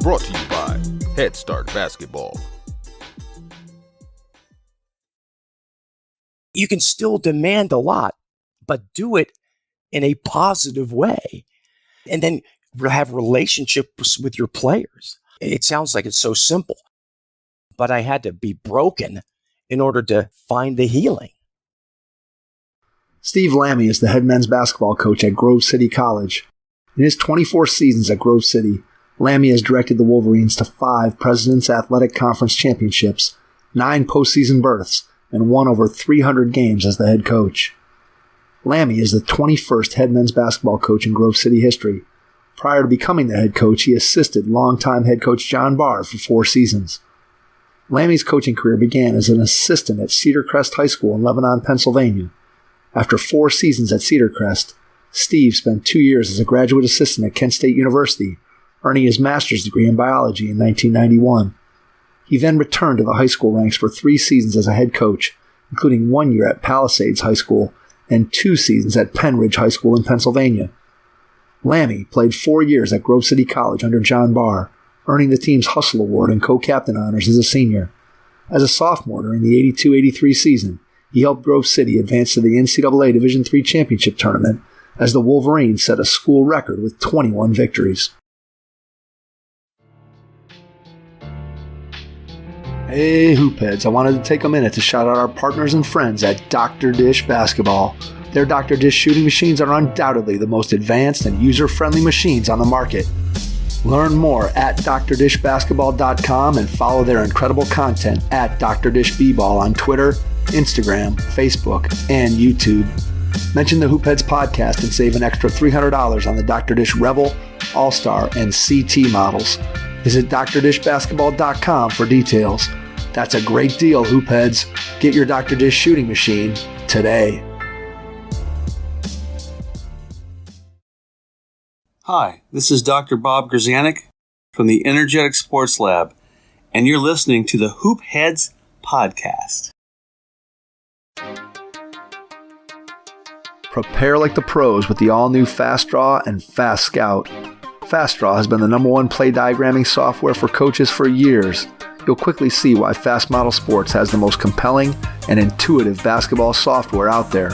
brought to you by Head Start Basketball. You can still demand a lot, but do it in a positive way. And then have relationships with your players. It sounds like it's so simple, but I had to be broken in order to find the healing. Steve Lamie is the head men's basketball coach at Grove City College. In his 24 seasons at Grove City, Lamie has directed the Wolverines to 5 President's Athletic Conference championships, 9 postseason berths, and won over 300 games as the head coach. Lamie is the 21st head men's basketball coach in Grove City history. Prior to becoming the head coach, he assisted longtime head coach John Barr for 4 seasons. Lamie's coaching career began as an assistant at Cedar Crest High School in Lebanon, Pennsylvania. After 4 seasons at Cedar Crest, Steve spent 2 years as a graduate assistant at Kent State University, earning his master's degree in biology in 1991. He then returned to the high school ranks for 3 seasons as a head coach, including 1 year at Palisades High School and 2 seasons at Pennridge High School in Pennsylvania. Lamie played 4 years at Grove City College under John Barr, earning the team's Hustle Award and co-captain honors as a senior. As a sophomore during the 82-83 season, he helped Grove City advance to the NCAA Division III championship tournament as the Wolverines set a school record with 21 victories. Hey Hoopheads, I wanted to take a minute to shout out our partners and friends at Dr. Dish Basketball. Their Dr. Dish shooting machines are undoubtedly the most advanced and user-friendly machines on the market. Learn more at drdishbasketball.com and follow their incredible content at Dr. Dish B-Ball on Twitter, Instagram, Facebook, and YouTube. Mention the Hoopheads podcast and save an extra $300 on the Dr. Dish Rebel, All-Star, and CT models. Visit drdishbasketball.com for details. That's a great deal, Hoopheads. Get your Dr. Dish shooting machine today. Hi, this is Dr. Bob Grzanek from the Energetic Sports Lab, and you're listening to the Hoopheads podcast. Prepare like the pros with the all-new Fast Draw and Fast Scout. Fast Draw has been the #1 play diagramming software for coaches for years. You'll quickly see why Fast Model Sports has the most compelling and intuitive basketball software out there.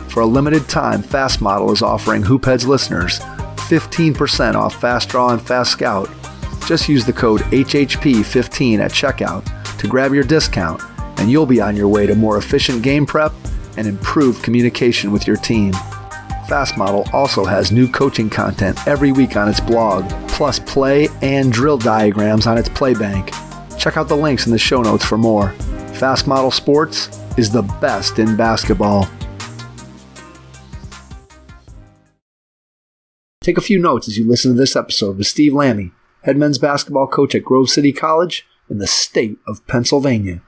For a limited time, Fast Model is offering Hoopheads listeners 15% off Fast Draw and Fast Scout. Just use the code HHP15 at checkout to grab your discount, and you'll be on your way to more efficient game prep and improved communication with your team. Fast Model also has new coaching content every week on its blog, plus play and drill diagrams on its play bank. Check out the links in the show notes for more. Fast Model Sports is the best in basketball. Take a few notes as you listen to this episode with Steve Lamie, head men's basketball coach at Grove City College in the state of Pennsylvania.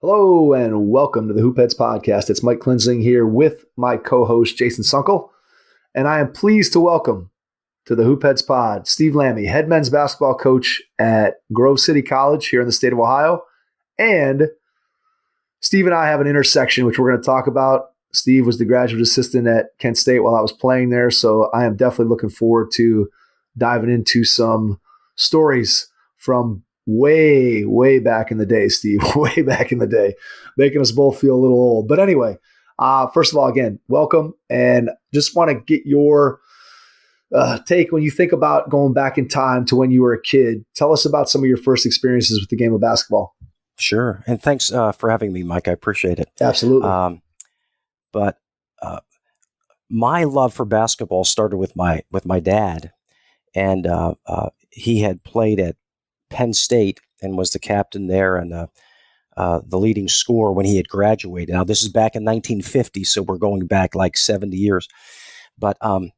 Hello and welcome to the Hoopheads podcast. It's Mike Klinzing here with my co-host Jason Sunkel, and I am pleased to welcome to the Hoopheads pod Steve Lamie, head men's basketball coach at Grove City College here in the state of Ohio. And Steve and I have an intersection which we're going to talk about. Steve was the graduate assistant at Kent State while I was playing there, so I am definitely looking forward to diving into some stories from way, way back in the day, Steve, way back in the day, making us both feel a little old. But anyway, first of all, again, welcome, and just want to get your take when you think about going back in time to when you were a kid. Tell us about some of your first experiences with the game of basketball. Sure. And thanks for having me, Mike. I appreciate it. Absolutely. But my love for basketball started with my dad, and he had played at Penn State and was the captain there and the leading scorer when he had graduated. Now, this is back in 1950, so we're going back like 70 years. But and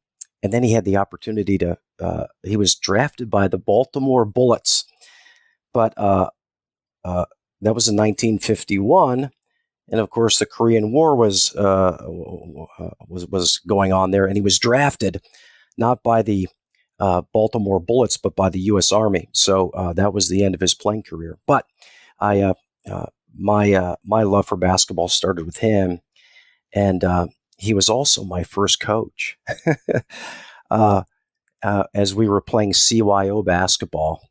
then he had the opportunity to he was drafted by the Baltimore Bullets, but that was in 1951. And of course, the Korean War was going on there, and he was drafted not by the Baltimore Bullets, but by the U.S. Army. So that was the end of his playing career. But my love for basketball started with him, and he was also my first coach. as we were playing CYO basketball.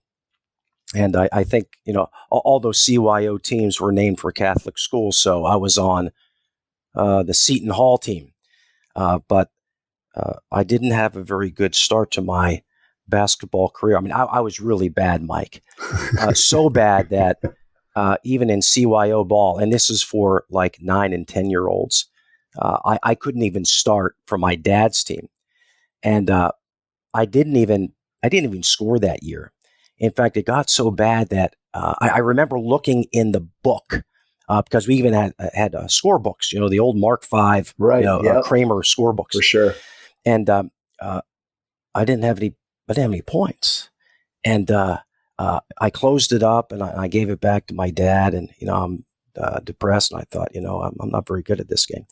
And I think, all those CYO teams were named for Catholic schools. So I was on the Seton Hall team. But I didn't have a very good start to my basketball career. I mean, I was really bad, Mike. So bad that even in CYO ball, and this is for like 9 and 10-year-olds, I couldn't even start for my dad's team. And I didn't even score that year. In fact, it got so bad that I remember looking in the book because we even had score books, the old Mark V, Kramer score books For sure. and I didn't have any points, and I closed it up and I gave it back to my dad, and I'm depressed, and I thought, I'm not very good at this game.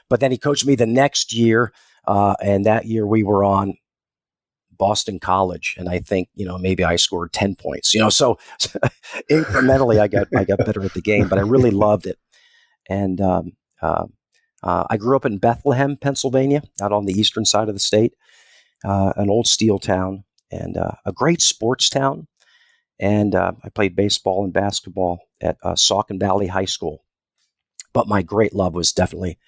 But then he coached me the next year, and that year we were on Boston College, and I think maybe I scored 10 points. So incrementally I got better at the game, but I really loved it. And I grew up in Bethlehem, Pennsylvania, out on the eastern side of the state, an old steel town and a great sports town. And I played baseball and basketball at Saucon Valley High School. But my great love was definitely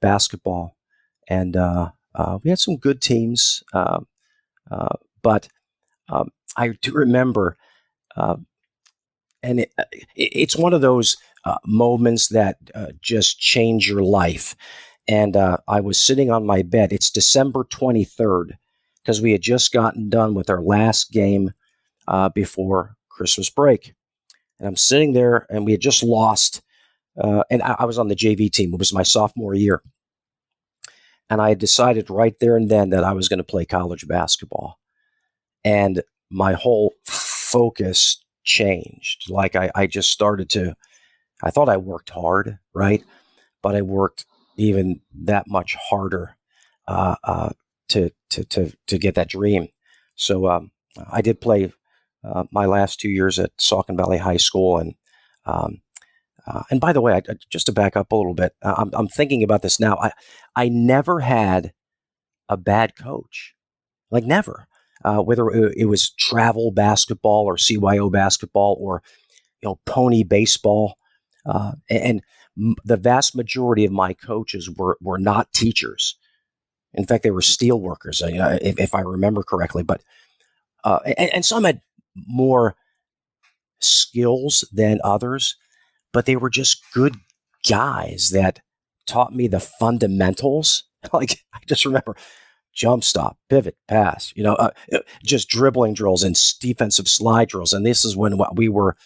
basketball. And we had some good teams. But I do remember, and it's one of those moments that just change your life. And I was sitting on my bed. It's December 23rd, because we had just gotten done with our last game before Christmas break. And I'm sitting there, and we had just lost. And I was on the JV team. It was my sophomore year. And I had decided right there and then that I was going to play college basketball. And my whole focus changed. Like I just started to, I thought I worked hard, right? But I worked even that much harder to get that dream. So I did play my last 2 years at Saucon Valley High School. And by the way, just to back up a little bit, I'm thinking about this now. I never had a bad coach, like never. Whether it was travel basketball or CYO basketball or pony baseball, and the vast majority of my coaches were not teachers. In fact, they were steel workers, if I remember correctly. But and some had more skills than others, but they were just good guys that taught me the fundamentals. Like I just remember jump stop, pivot, pass, just dribbling drills and defensive slide drills. And this is when we were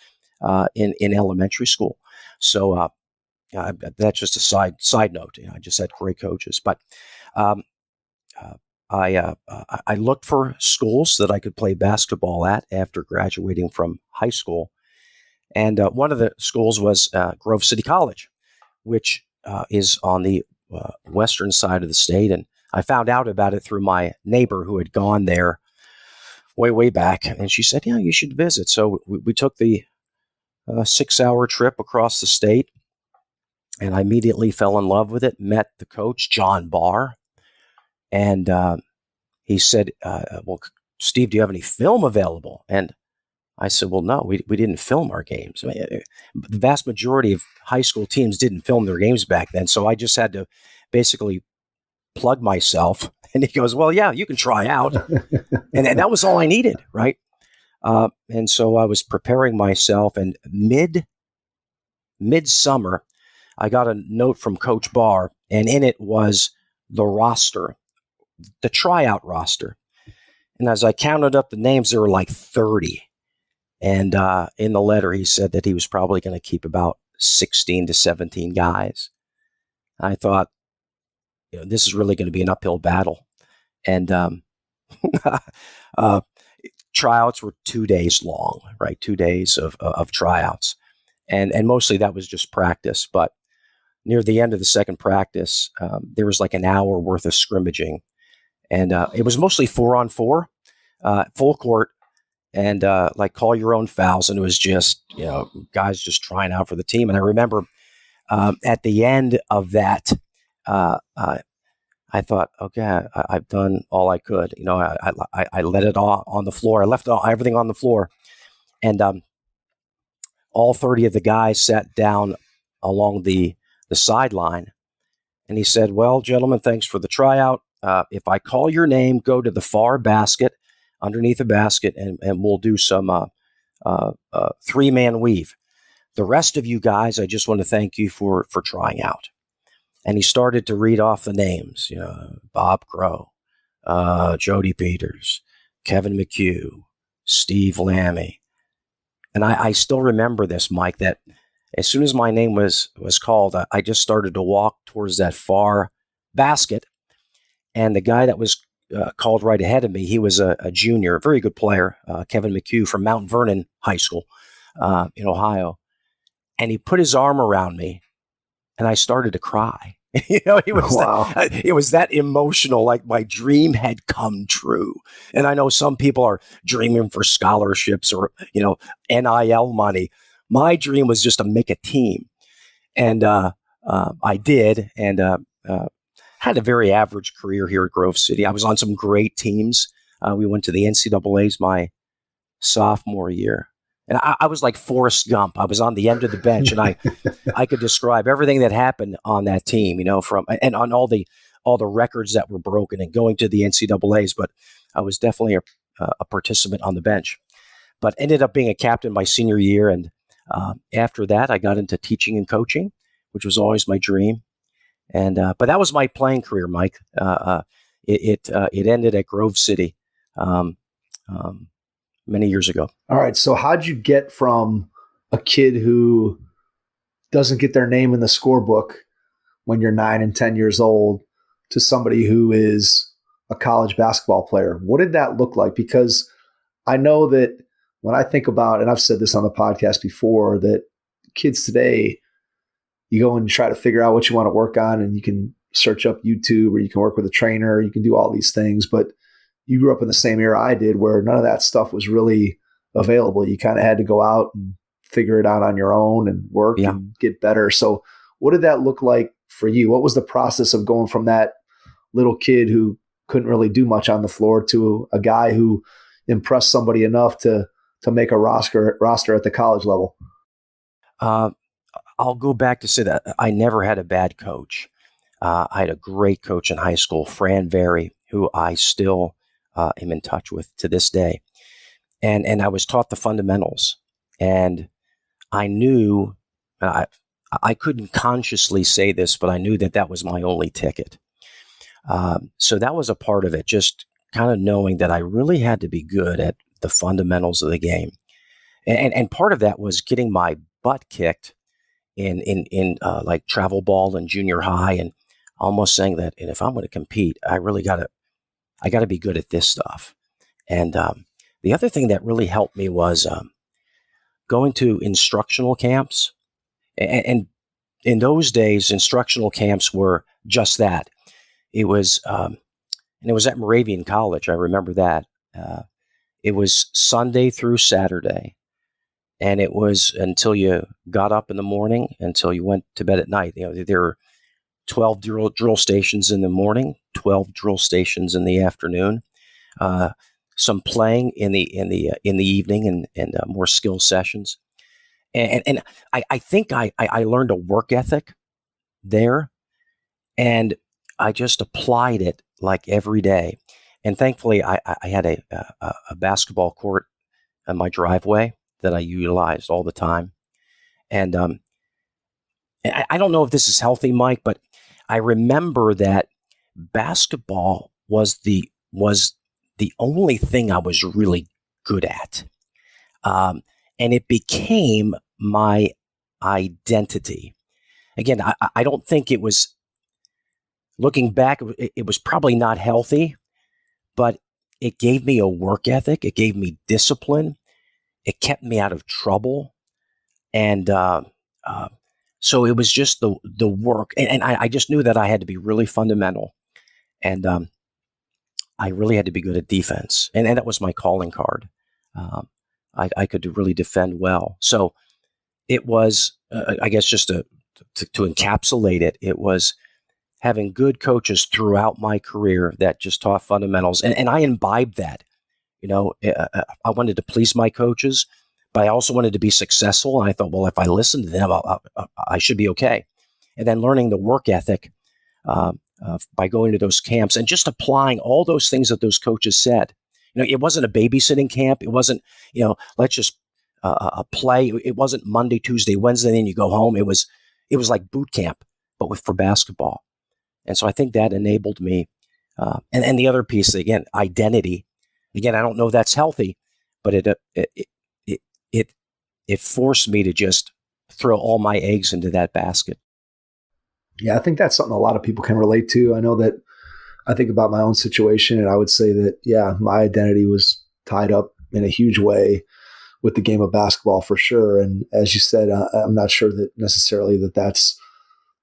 in elementary school. So that's just a side note. I just had great coaches. But I looked for schools that I could play basketball at after graduating from high school. And one of the schools was Grove City College, which is on the western side of the state. And I found out about it through my neighbor who had gone there way back. And she said, yeah, you should visit. So we took the 6-hour trip across the state. And I immediately fell in love with it, met the coach, John Barr. And he said, well, Steve, do you have any film available? And I said, well, no, we didn't film our games. I mean, the vast majority of high school teams didn't film their games back then. So I just had to basically plug myself. And he goes, well, yeah, you can try out. and that was all I needed, right? And so I was preparing myself, and midsummer, I got a note from Coach Barr, and in it was the roster, the tryout roster. And as I counted up the names, there were like 30. And in the letter, he said that he was probably going to keep about 16 to 17 guys. I thought, this is really going to be an uphill battle. And tryouts were 2 days long, right? 2 days of tryouts. And mostly that was just practice. But near the end of the second practice, there was like an hour worth of scrimmaging. And it was mostly 4-on-4, full court. And like call your own fouls. And it was just, guys just trying out for the team. And I remember at the end of that, I thought, okay, I've done all I could. I let it all on the floor. I left everything on the floor, and all 30 of the guys sat down along the sideline, and he said, "Well, gentlemen, thanks for the tryout. If I call your name, go to the far basket, underneath the basket, and we'll do some 3-man weave. The rest of you guys, I just want to thank you for trying out." And he started to read off the names, Bob Crow, Jody Peters, Kevin McHugh, Steve Lamie. And I still remember this, Mike, that as soon as my name was called, I just started to walk towards that far basket. And the guy that was called right ahead of me, he was a junior, a very good player, Kevin McHugh from Mount Vernon High School in Ohio. And he put his arm around me, and I started to cry. It was that emotional, like my dream had come true. And I know some people are dreaming for scholarships or, NIL money. My dream was just to make a team. And I did, and had a very average career here at Grove City. I was on some great teams. We went to the NCAAs my sophomore year. And I was like Forrest Gump. I was on the end of the bench, and I could describe everything that happened on that team, and on all the records that were broken and going to the NCAAs. But I was definitely a participant on the bench. But ended up being a captain my senior year, and after that, I got into teaching and coaching, which was always my dream. And but that was my playing career, Mike. It ended at Grove City. Many years ago. All right. So how'd you get from a kid who doesn't get their name in the scorebook when you're 9 and 10 years old to somebody who is a college basketball player? What did that look like? Because I know that when I think about, and I've said this on the podcast before, that kids today, you go and try to figure out what you want to work on, and you can search up YouTube, or you can work with a trainer, you can do all these things. But you grew up in the same era I did, where none of that stuff was really available. You kind of had to go out and figure it out on your own and work and get better. So what did that look like for you? What was the process of going from that little kid who couldn't really do much on the floor to a guy who impressed somebody enough to make a roster at the college level? I'll go back to say that I never had a bad coach. I had a great coach in high school, Fran Very, who I still am in touch with to this day. And I was taught the fundamentals, and I knew, I couldn't consciously say this, but I knew that was my only ticket. So that was a part of it, just kind of knowing that I really had to be good at the fundamentals of the game. And part of that was getting my butt kicked in like travel ball in junior high, and almost saying that, and if I'm going to compete, I got to be good at this stuff. And the other thing that really helped me was going to instructional camps. And in those days, instructional camps were just that. It was, and it was at Moravian College. I remember that. It was Sunday through Saturday. And it was until you got up in the morning, until you went to bed at night. There were 12 drill stations in the morning, 12 drill stations in the afternoon, some playing in the evening, and more skill sessions. And I think I learned a work ethic there, and I just applied it like every day. And thankfully, I had a basketball court in my driveway that I utilized all the time. And I don't know if this is healthy, Mike, but I remember that basketball was the only thing I was really good at. And it became my identity. Again, I don't think it was, looking back, it was probably not healthy, but it gave me a work ethic. It gave me discipline. It kept me out of trouble. And so it was just the work. And I just knew that I had to be really fundamental. And I really had to be good at defense. And that was my calling card. I could really defend well. So it was, I guess, just to encapsulate it, it was having good coaches throughout my career that just taught fundamentals. And I imbibed that. I wanted to please my coaches, but I also wanted to be successful. And I thought, well, if I listen to them, I should be okay. And then learning the work ethic by going to those camps and just applying all those things that those coaches said. It wasn't a babysitting camp. It wasn't, let's just play. It wasn't Monday, Tuesday, Wednesday, then you go home. It was like boot camp, but for basketball. And so I think that enabled me. And the other piece, again, identity. Again, I don't know if that's healthy, but it forced me to just throw all my eggs into that basket. Yeah, I think that's something a lot of people can relate to. I know that I think about my own situation, and I would say that, yeah, my identity was tied up in a huge way with the game of basketball for sure. And as you said, I'm not sure that necessarily that's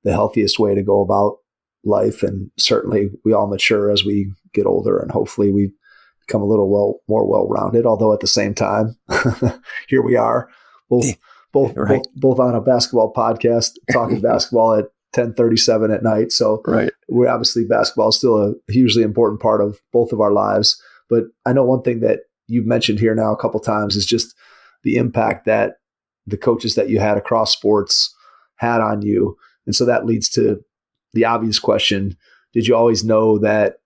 the healthiest way to go about life. And certainly we all mature as we get older, and hopefully we become a little more well-rounded. Although at the same time, here we are, both on a basketball podcast talking basketball at 10:37 at night. So we're obviously, basketball is still a hugely important part of both of our lives. But I know one thing that you've mentioned here now a couple times is just the impact that the coaches that you had across sports had on you. And so that leads to the obvious question: did you always know that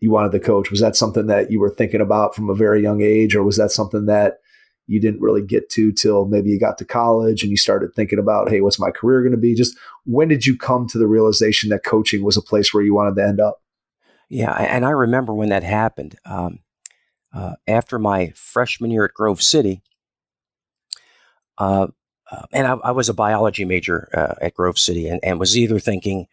you wanted to coach? Was that something that you were thinking about from a very young age, or was that something that you didn't really get to till maybe you got to college and you started thinking about, hey, what's my career going to be? Just when did you come to the realization that coaching was a place where you wanted to end up? Yeah, and I remember when that happened. After my freshman year at Grove City, and I was a biology major at Grove City, and was either thinking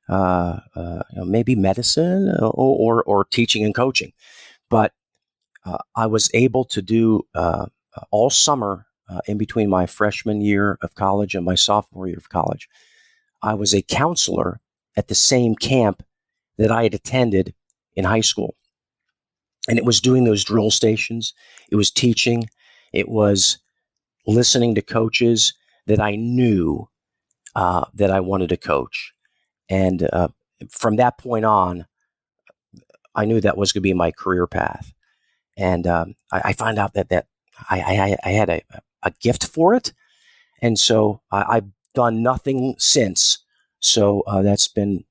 maybe medicine or teaching and coaching. But I was able to do all summer in between my freshman year of college and my sophomore year of college. I was a counselor at the same camp that I had attended in high school. And it was doing those drill stations. It was teaching. It was listening to coaches that I knew that I wanted to coach. And from that point on, I knew that was going to be my career path. And I found out that I had a gift for it. And so I've done nothing since. So that's been,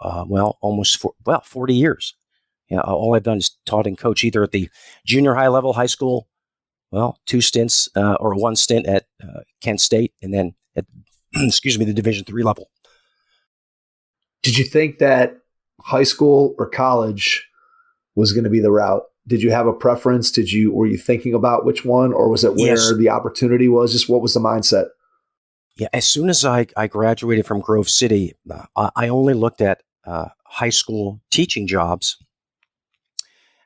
almost 40 years. All I've done is taught and coach either at the junior high level, high school, 2 stints or 1 stint at Kent State, and then at, the Division III level. Did you think that high school or college was going to be the route? Did you have a preference? Were you thinking about which one, or was it where the opportunity was? Just what was the mindset? Yeah, as soon as I graduated from Grove City, I only looked at high school teaching jobs.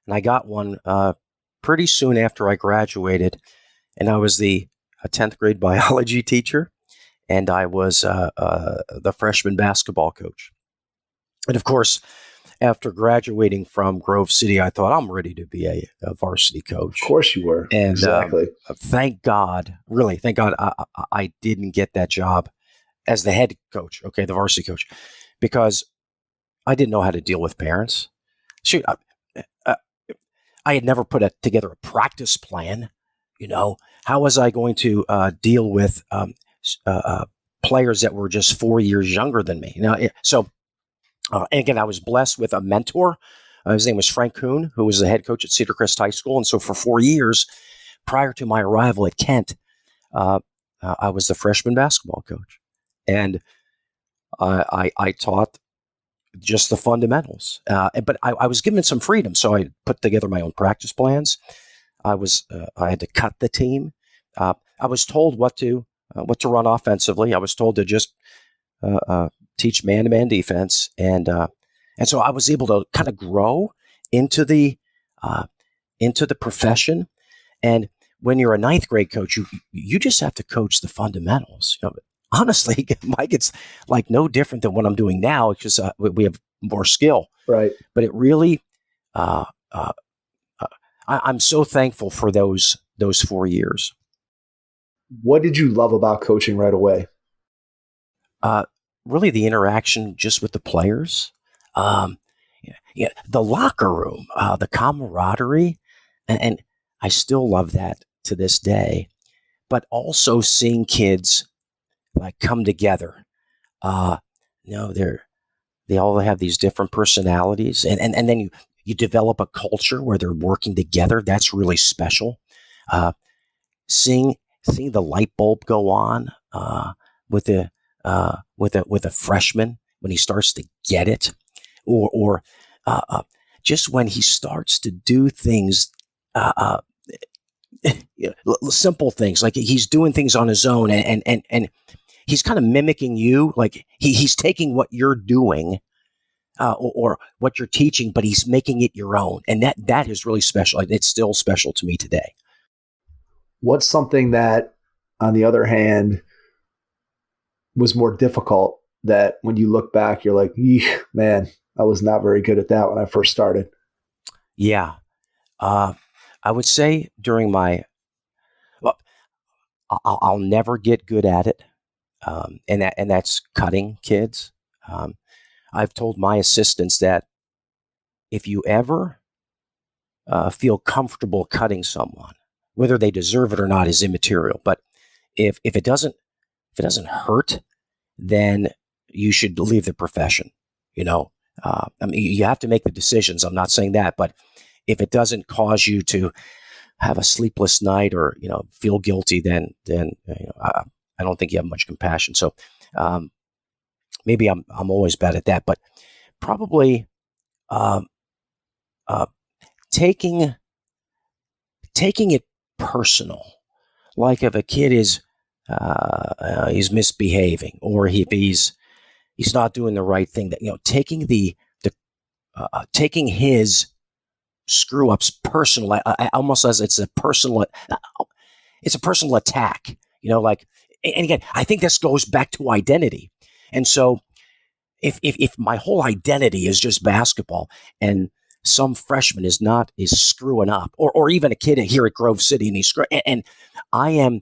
And I got one pretty soon after I graduated, and I was the 10th grade biology teacher, and I was the freshman basketball coach. And of course, after graduating from Grove City, I thought, I'm ready to be a varsity coach. Of course you were. And exactly. Thank God, I didn't get that job as the head coach, the varsity coach, because I didn't know how to deal with parents. Shoot, I had never put together a practice plan. How was I going to deal with players that were just 4 years younger than me? And again, I was blessed with a mentor. His name was Frank Kuhn, who was the head coach at Cedar Crest High School. And so for 4 years, prior to my arrival at Kent, I was the freshman basketball coach. And I taught just the fundamentals. But I was given some freedom. So I put together my own practice plans. I had to cut the team. I was told what to run offensively. I was told to just teach man-to-man defense, and so I was able to kind of grow into the profession. And when you're a 9th grade coach, you just have to coach the fundamentals. Honestly, Mike, it's like no different than what I'm doing now. It's just we have more skill, right? But it really, I'm so thankful for those 4 years. What did you love about coaching right away? really the interaction just with the players, the locker room, the camaraderie, and I still love that to this day. But also seeing kids like come together. They all have these different personalities, and then you develop a culture where they're working together. That's really special. Seeing the light bulb go on with a freshman when he starts to get it, or just when he starts to do things, simple things like he's doing things on his own, and he's kind of mimicking you, like he's taking what you're doing or what you're teaching, but he's making it your own, and that is really special. It's still special to me today. What's something that, on the other hand, was more difficult that when you look back, you're like, man, I was not very good at that when I first started? Yeah. I would say during I'll never get good at it. And that's cutting kids. I've told my assistants that if you ever feel comfortable cutting someone, whether they deserve it or not is immaterial. But if it doesn't hurt, then you should leave the profession. I mean, you have to make the decisions. I'm not saying that, but if it doesn't cause you to have a sleepless night or feel guilty, then I don't think you have much compassion. So maybe I'm always bad at that, but probably taking it personal. Like if a kid is he's misbehaving, or if he's not doing the right thing, that taking taking his screw ups personal, almost as it's a personal attack. And again, I think this goes back to identity. And so if my whole identity is just basketball, and some freshman is screwing up, or even a kid here at Grove City and he's screwing, and I'm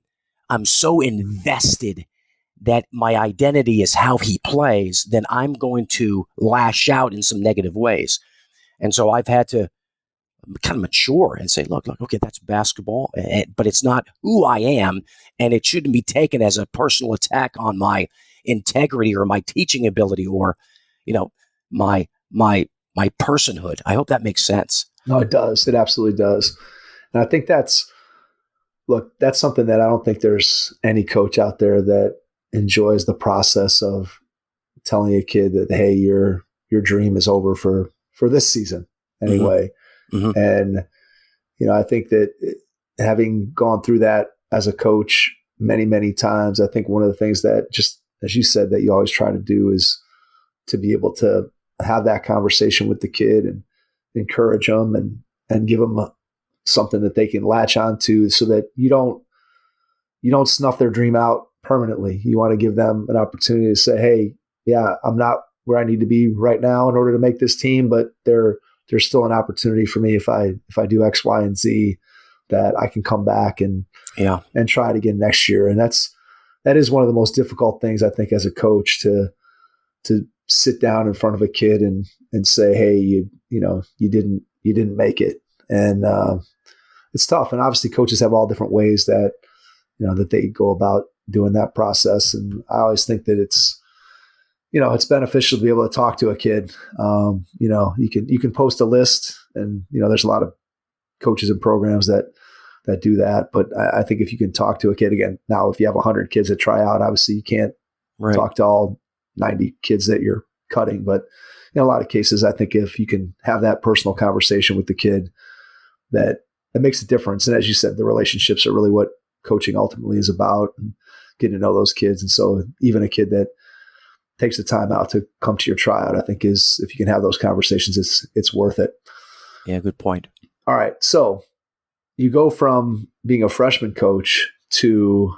so invested that my identity is how he plays, then I'm going to lash out in some negative ways. And so I've had to kind of mature and say, look, okay, that's basketball, but it's not who I am, and it shouldn't be taken as a personal attack on my integrity or my teaching ability or, my personhood. I hope that makes sense. No, it does. It absolutely does. And I think that's something that I don't think there's any coach out there that enjoys the process of telling a kid that, hey, your dream is over for this season anyway. Mm-hmm. And, I think that having gone through that as a coach many, many times, I think one of the things that, just as you said, that you always try to do is to be able to have that conversation with the kid and encourage them and give them something that they can latch onto, so that you don't snuff their dream out permanently. You want to give them an opportunity to say, hey, yeah, I'm not where I need to be right now in order to make this team, but there's still an opportunity for me if I do X, Y, and Z, that I can come back and try it again next year. And that is one of the most difficult things, I think, as a coach, to sit down in front of a kid and say, hey, you didn't make it. And it's tough. And obviously coaches have all different ways that they go about doing that process. And I always think that it's beneficial to be able to talk to a kid. You can post a list, and there's a lot of coaches and programs that do that. But I think if you can talk to a kid, again, now if you have 100 kids that try out, obviously you can't talk to all 90 kids that you're cutting. But in a lot of cases, I think if you can have that personal conversation with the kid, that it makes a difference. And as you said, the relationships are really what coaching ultimately is about, and getting to know those kids. And so even a kid that takes the time out to come to your tryout, I think if you can have those conversations, it's worth it. Yeah, good point. All right. So you go from being a freshman coach to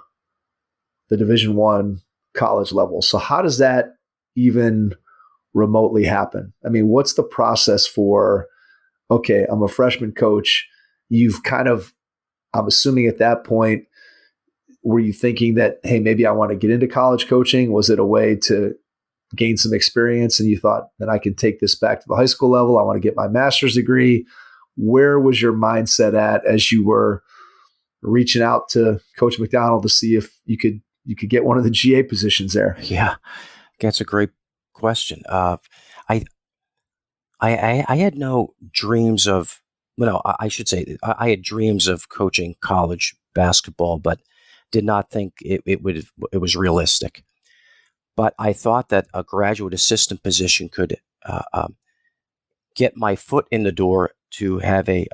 the Division I college level. So how does that even remotely happen? I mean, what's the process for, okay, I'm a freshman coach. You've I'm assuming at that point, were you thinking that, hey, maybe I want to get into college coaching? Was it a way to gained some experience and you thought that I can take this back to the high school level. I want to get my master's degree. Where was your mindset at as you were reaching out to Coach McDonald to see if you could get one of the GA positions there? Yeah, that's a great question. I had no dreams of, I should say I had dreams of coaching college basketball, but did not think it was realistic. But I thought that a graduate assistant position could get my foot in the door to have a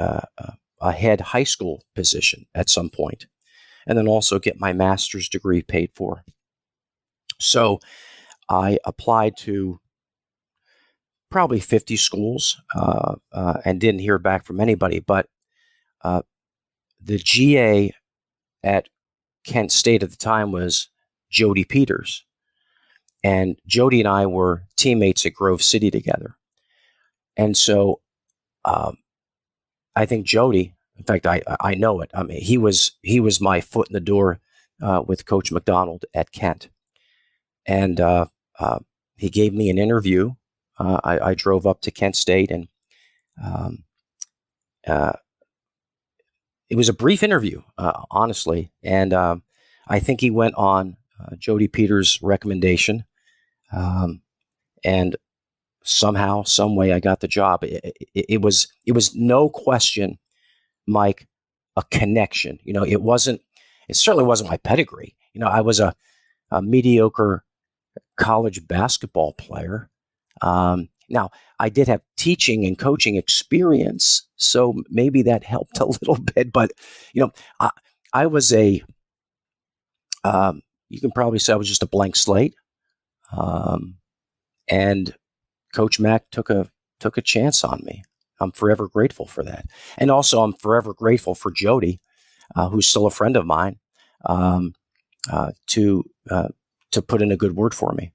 head high school position at some point, and then also get my master's degree paid for. So I applied to probably 50 schools and didn't hear back from anybody. But the GA at Kent State at the time was Jody Peters. And Jody and I were teammates at Grove City together. And so I think Jody, in fact, I know it. I mean, he was my foot in the door with Coach McDonald at Kent. And he gave me an interview. I drove up to Kent State, and it was a brief interview, honestly. And I think he went on Jody Peters' recommendation. And somehow, some way, I got the job. It was no question, Mike, a connection. It certainly wasn't my pedigree. I was a mediocre college basketball player. Now, I did have teaching and coaching experience, so maybe that helped a little bit. But I was you can probably say I was just a blank slate. And Coach Mack took a chance on me. I'm forever grateful for that. And also I'm forever grateful for Jody, who's still a friend of mine, to put in a good word for me.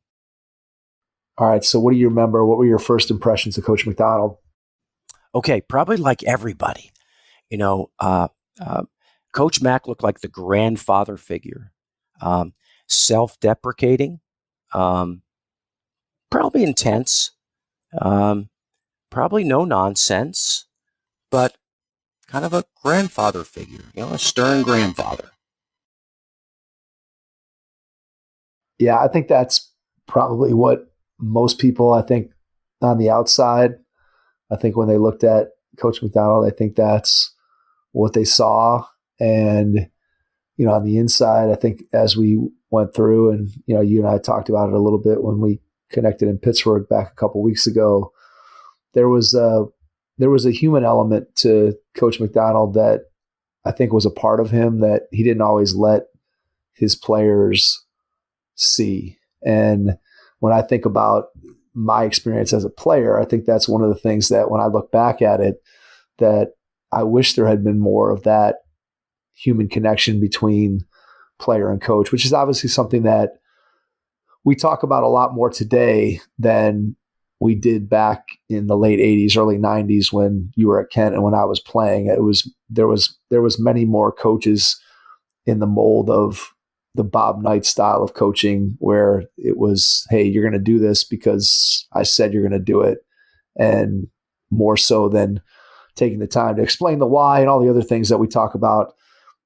All right. So what do you remember? What were your first impressions of Coach McDonald? Okay. Probably like everybody, Coach Mack looked like the grandfather figure, self-deprecating, probably intense, probably no nonsense, but kind of a grandfather figure, a stern grandfather. Yeah, I think that's probably what most people, I think, on the outside, I think when they looked at Coach McDonald, I think that's what they saw. And, on the inside, I think as we went through and, you and I talked about it a little bit when we connected in Pittsburgh back a couple weeks ago, there was a human element to Coach McDonald that I think was a part of him that he didn't always let his players see. And when I think about my experience as a player, I think that's one of the things that when I look back at it, that I wish there had been more of that human connection between player and coach, which is obviously something that we talk about a lot more today than we did back in the late 80s, early 90s when you were at Kent and when I was playing. There was many more coaches in the mold of the Bob Knight style of coaching where it was, hey, you're going to do this because I said you're going to do it. And more so than taking the time to explain the why and all the other things that we talk about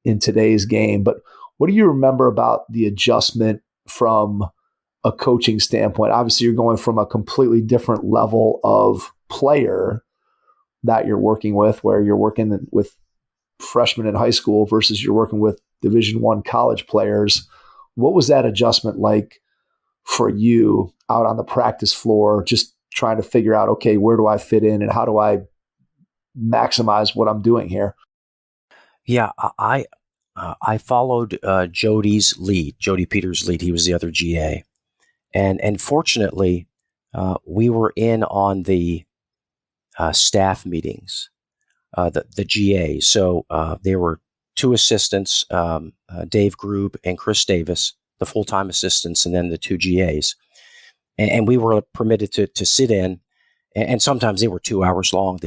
in today's game. But what do you remember about the adjustment from a coaching standpoint? Obviously, you're going from a completely different level of player that you're working with, where you're working with freshmen in high school versus you're working with Division I college players. What was that adjustment like for you out on the practice floor, just trying to figure out, okay, where do I fit in and how do I maximize what I'm doing here? Yeah, I followed Jody Peters' lead. He was the other GA. And fortunately, we were in on the staff meetings, the GA. So there were two assistants, Dave Grube and Chris Davis, the full-time assistants, and then the two GAs. And we were permitted to sit in, and sometimes they were 2 hours long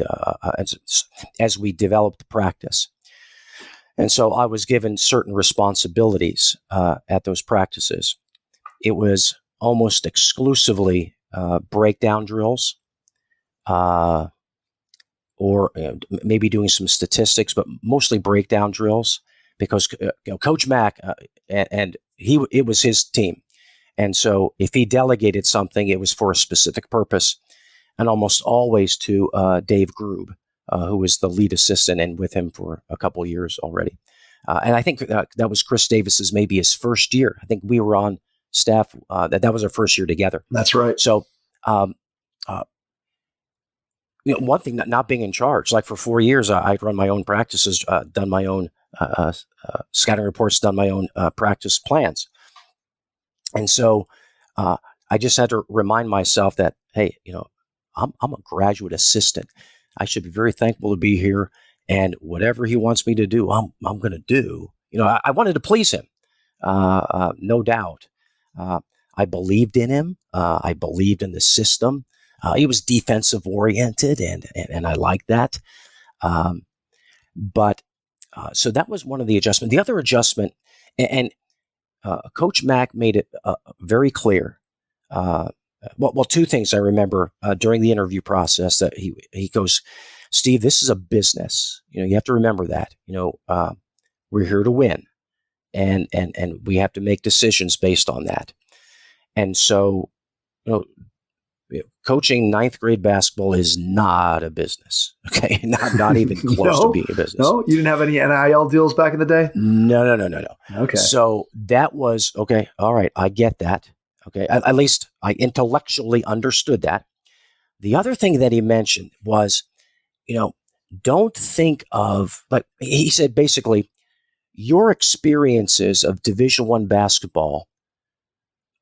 as we developed the practice. And so I was given certain responsibilities at those practices. It was almost exclusively breakdown drills, or maybe doing some statistics, but mostly breakdown drills, because Coach Mack and it was his team, and so if he delegated something, it was for a specific purpose, and almost always to Dave Grube, who was the lead assistant and with him for a couple of years already. And I think that was Chris Davis's maybe his first year. I think we were on staff. That was our first year together. That's right. So, one thing, not being in charge, like for 4 years, I'd run my own practices, done my own scouting reports, done my own practice plans. And so I just had to remind myself that, hey, I'm a graduate assistant. I should be very thankful to be here, and whatever he wants me to do, I'm going to do. I wanted to please him, no doubt. I believed in him. I believed in the system. He was defensive oriented, and I liked that. But so that was one of the adjustments. The other adjustment, and Coach Mack made it very clear. Well, two things I remember during the interview process, that he goes, Steve, this is a business. You have to remember that. We're here to win, and we have to make decisions based on that. And so, coaching ninth grade basketball is not a business. Okay, not even close to being a business. No, you didn't have any NIL deals back in the day? No. Okay. So that was okay. All right, I get that. Okay, at least I intellectually understood that. The other thing that he mentioned was, don't think of, like he said, basically, your experiences of Division I basketball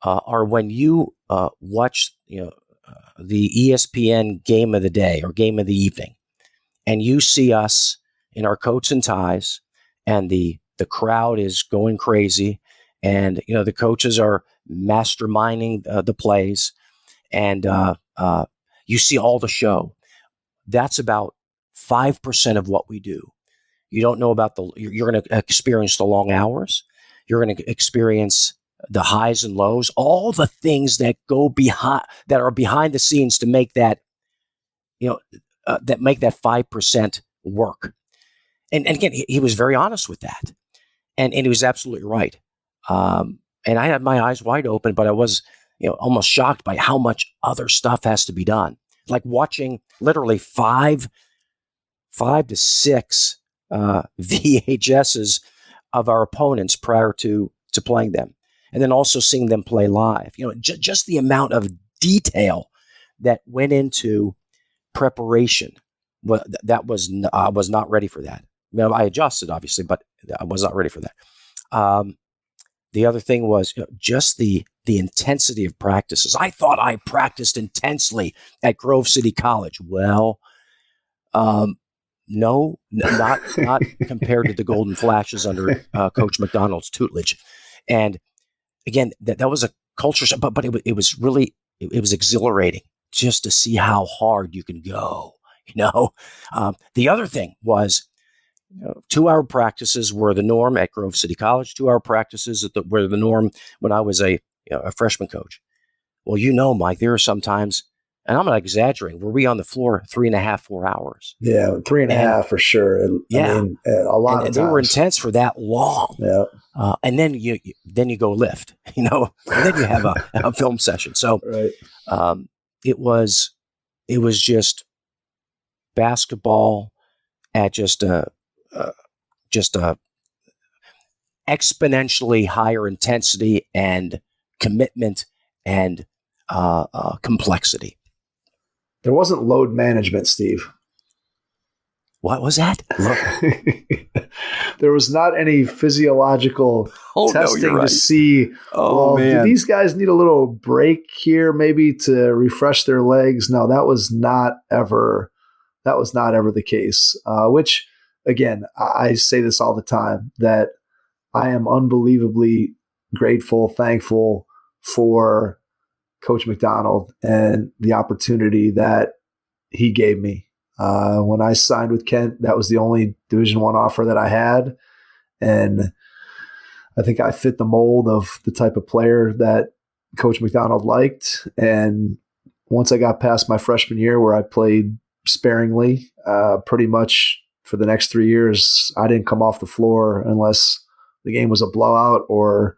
are when you watch, the ESPN game of the day or game of the evening, and you see us in our coats and ties, and the crowd is going crazy, and the coaches are masterminding the plays, and you see all the show. That's about 5% of what we do. You don't know about you're going to experience the long hours. You're going to experience the highs and lows, all the things that go behind, that are behind the scenes to make that, that make that 5% work. And again, he was very honest with that, and he was absolutely right. And I had my eyes wide open, but I was, almost shocked by how much other stuff has to be done. Like watching literally five to six VHSs of our opponents prior to playing them, and then also seeing them play live. Just the amount of detail that went into preparation. Well, I was not ready for that. I adjusted, obviously, but I was not ready for that. The other thing was just the intensity of practices. I thought I practiced intensely at Grove City College. Well, no, not compared to the Golden Flashes under Coach McDonald's tutelage. And again, that was a culture shock, but it was really exhilarating just to see how hard you can go. The other thing was, 2-hour practices were the norm at Grove City College. 2-hour practices were the norm when I was a freshman coach. Well, Mike, there are some times, and I'm not exaggerating, were we on the floor 3.5, 4 hours? Yeah, 3.5 for sure. Yeah, I mean, a lot of times. They were intense for that long. Yeah, and then you go lift, and then you have a film session. So right. It was just basketball at just a exponentially higher intensity and commitment and complexity. There wasn't load management, Steve. What was that? There was not any physiological testing to see, do these guys need a little break here maybe to refresh their legs? No, that was not ever the case, which, again, I say this all the time, that I am unbelievably grateful, thankful for Coach McDonald and the opportunity that he gave me. When I signed with Kent, that was the only Division I offer that I had. And I think I fit the mold of the type of player that Coach McDonald liked. And once I got past my freshman year where I played sparingly, pretty much for the next 3 years, I didn't come off the floor unless the game was a blowout or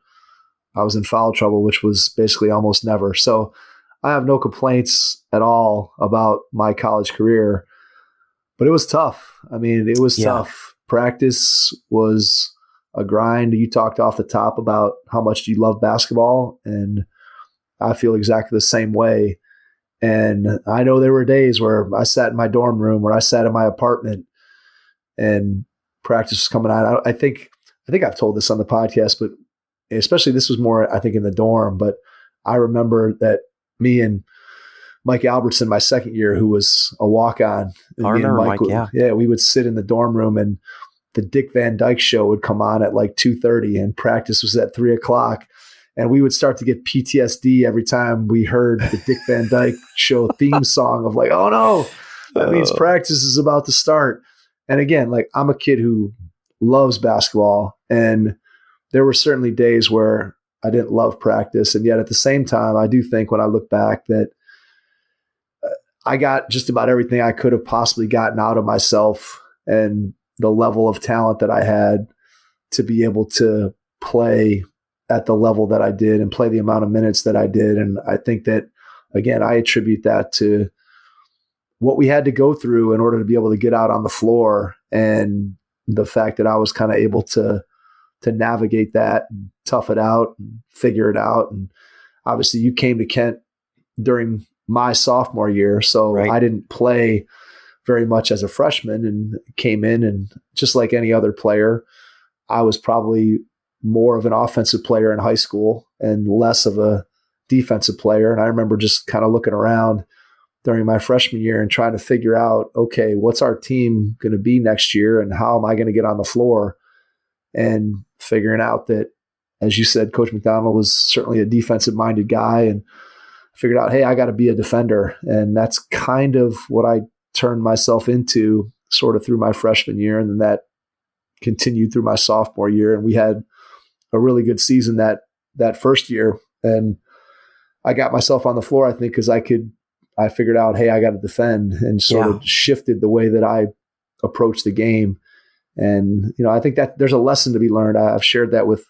I was in foul trouble, which was basically almost never. So I have no complaints at all about my college career, but it was tough. I mean, it was tough. Practice was a grind. You talked off the top about how much you love basketball, and I feel exactly the same way. And I know there were days where I sat in my dorm room, where I sat in my apartment, and practice was coming on. I think I've told this on the podcast, but especially this was more, I think, in the dorm. But I remember that me and Mike Albertson, my second year, who was a walk-on, I remember Mike, we would sit in the dorm room, and the Dick Van Dyke Show would come on at like 2:30, and practice was at 3:00. And we would start to get PTSD every time we heard the Dick Van Dyke Show theme song of like, oh no, that means practice is about to start. And again, like, I'm a kid who loves basketball, and there were certainly days where I didn't love practice. And yet at the same time, I do think when I look back that I got just about everything I could have possibly gotten out of myself and the level of talent that I had to be able to play at the level that I did and play the amount of minutes that I did. And I think that, again, I attribute that to what we had to go through in order to be able to get out on the floor, and the fact that I was kind of able to navigate that and tough it out and figure it out. And obviously you came to Kent during my sophomore year, so I didn't play very much as a freshman, and came in, and just like any other player, I was probably more of an offensive player in high school and less of a defensive player. And I remember just kind of looking around during my freshman year and trying to figure out, okay, what's our team going to be next year, and how am I going to get on the floor? And figuring out that, as you said, Coach McDonald was certainly a defensive-minded guy, and figured out, hey, I got to be a defender. And that's kind of what I turned myself into sort of through my freshman year, and then that continued through my sophomore year. And we had a really good season that first year. And I got myself on the floor, I think, because I figured out, hey, I got to defend, and sort of shifted the way that I approached the game. And, I think that there's a lesson to be learned. I've shared that with